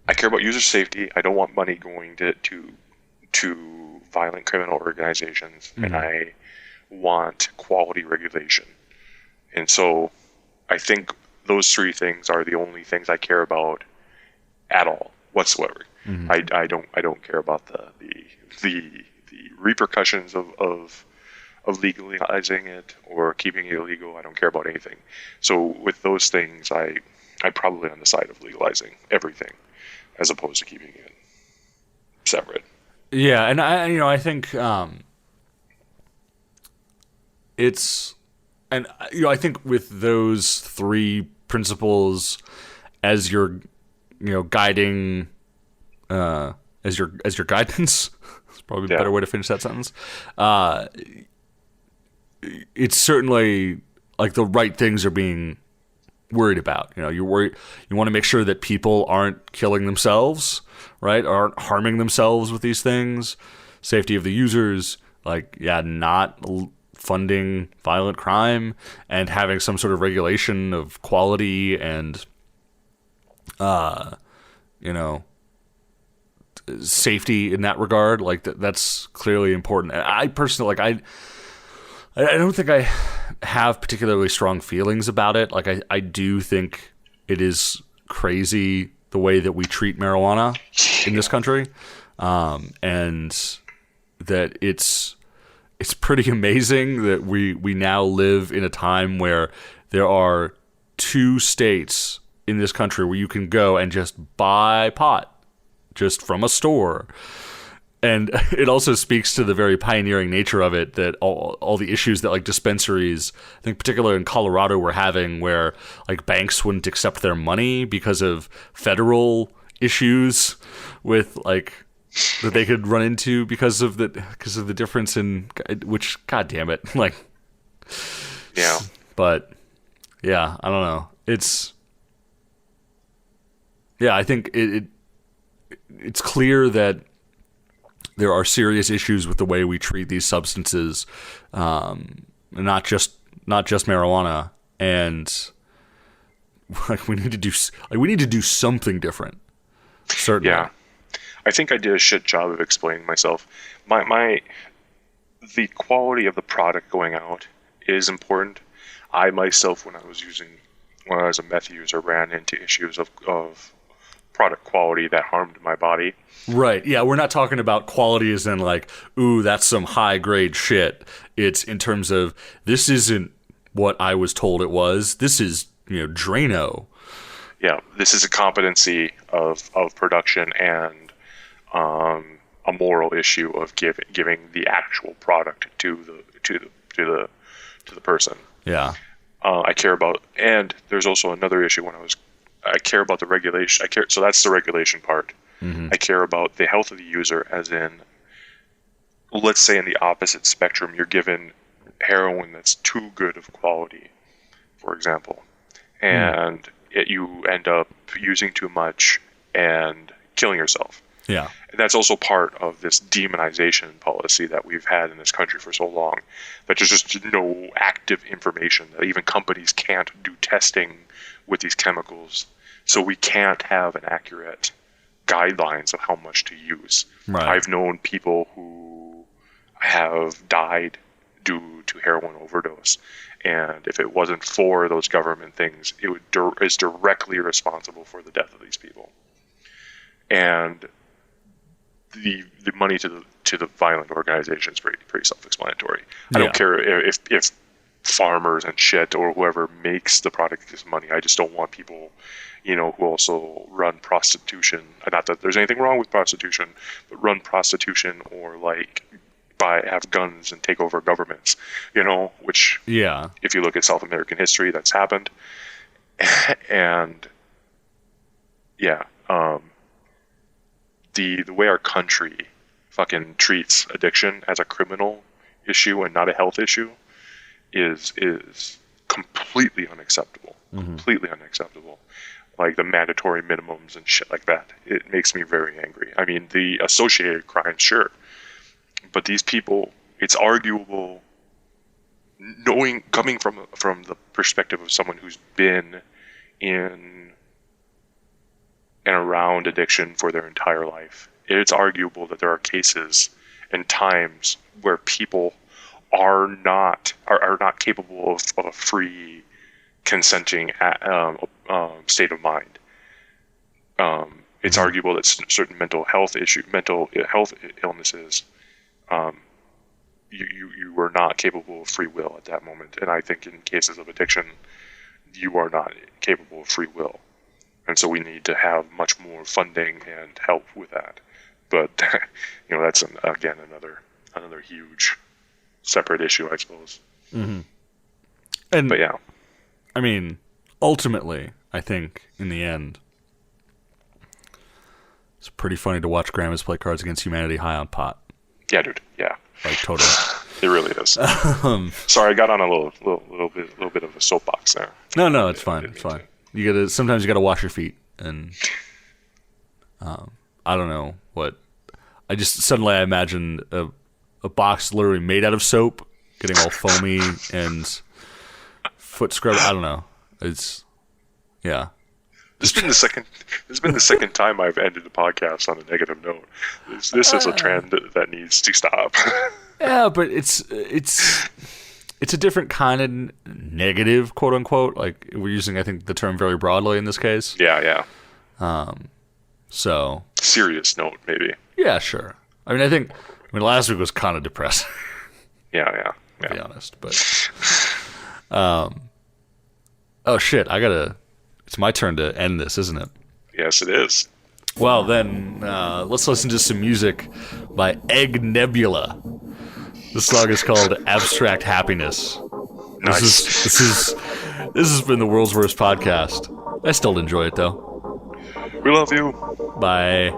S1: I care about user safety. I don't want money going to violent criminal organizations, and I want quality regulation. And so I think those 3 things are the only things I care about at all whatsoever. Mm-hmm. I don't care about the repercussions of legalizing it or keeping it illegal. I don't care about anything. So with those things, I'm probably on the side of legalizing everything as opposed to keeping it separate.
S2: Yeah, and I think it's, and I think with those 3 principles as your guiding as your guidance, it's probably a better way to finish that sentence. It's certainly like the right things are being worried about. You're worried. You want to make sure that people aren't killing themselves, right? Aren't harming themselves with these things. Safety of the users, not funding violent crime, and having some sort of regulation of quality and, safety in that regard. That's clearly important. And I personally, I don't think I have particularly strong feelings about it. I do think it is crazy the way that we treat marijuana in this country, and that it's pretty amazing that we now live in a time where there are 2 states in this country where you can go and just buy pot just from a store. And it also speaks to the very pioneering nature of it, that all the issues that dispensaries, I think particularly in Colorado, were having, where banks wouldn't accept their money because of federal issues with that they could run into because of the difference in, which, God damn it,
S1: yeah.
S2: But yeah, I don't know. I think it's clear that there are serious issues with the way we treat these substances, not just marijuana, and we need to do something different. Certainly.
S1: Yeah, I think I did a shit job of explaining myself. The quality of the product going out is important. I myself, when I was a meth user, ran into issues of product quality that harmed my body.
S2: Right. Yeah, we're not talking about quality as in ooh, that's some high grade shit. It's in terms of, this isn't what I was told it was. This is, Drano.
S1: Yeah, this is a competency of production and a moral issue of giving the actual product to the person.
S2: Yeah.
S1: I care about, and there's also another issue I care about the regulation. So that's the regulation part. Mm-hmm. I care about the health of the user, as in, let's say in the opposite spectrum, you're given heroin that's too good of quality, for example, and you end up using too much and killing yourself.
S2: Yeah.
S1: And that's also part of this demonization policy that we've had in this country for so long, that there's just no active information, that even companies can't do testing with these chemicals, so we can't have an accurate guidelines of how much to use.
S2: Right.
S1: I've known people who have died due to heroin overdose, and if it wasn't for those government things, it is directly responsible for the death of these people. And the money to the violent organization is pretty self-explanatory. I don't care if farmers and shit, or whoever makes the product gives money. I just don't want people, who also run prostitution. Not that there's anything wrong with prostitution, but run prostitution or have guns and take over governments, which,
S2: Yeah.
S1: if you look at South American history, that's happened. And yeah, the way our country fucking treats addiction as a criminal issue and not a health issue is completely unacceptable. Completely unacceptable. Like the mandatory minimums and shit like that. It makes me very angry. I mean, the associated crimes, sure, but these people, it's arguable. Coming from the perspective of someone who's been in and around addiction for their entire life, it's arguable that there are cases and times where people are not capable of a free, consenting state of mind. It's arguable that certain mental health illnesses, you were not capable of free will at that moment. And I think in cases of addiction, you are not capable of free will. And so we need to have much more funding and help with that. But that's again another huge separate issue, I suppose.
S2: And
S1: But yeah,
S2: I mean, ultimately, I think in the end, it's pretty funny to watch grandmas play Cards Against Humanity high on pot.
S1: yeah, dude, yeah,
S2: Like totally.
S1: it really is. Sorry, I got on a little bit of a soapbox there.
S2: No, it's fine. It's fine. Sometimes you gotta wash your feet, and I don't know what. I just suddenly I imagined a box literally made out of soap, getting all foamy and foot scrub. I don't know. It's yeah.
S1: This has been the second time I've ended the podcast on a negative note. This is a trend that needs to stop.
S2: Yeah, but it's a different kind of negative, quote unquote. Like we're using, I think, the term very broadly in this case.
S1: Yeah.
S2: So
S1: Serious note, maybe.
S2: yeah, sure. I mean, last week was kind of depressing,
S1: Yeah.
S2: to be honest. But oh shit, it's my turn to end this, isn't it?
S1: Yes, it is.
S2: Well, then let's listen to some music by Egg Nebula. The song is called "Abstract Happiness."
S1: Nice.
S2: This has been the world's worst podcast. I still enjoy it though.
S1: We love you.
S2: Bye.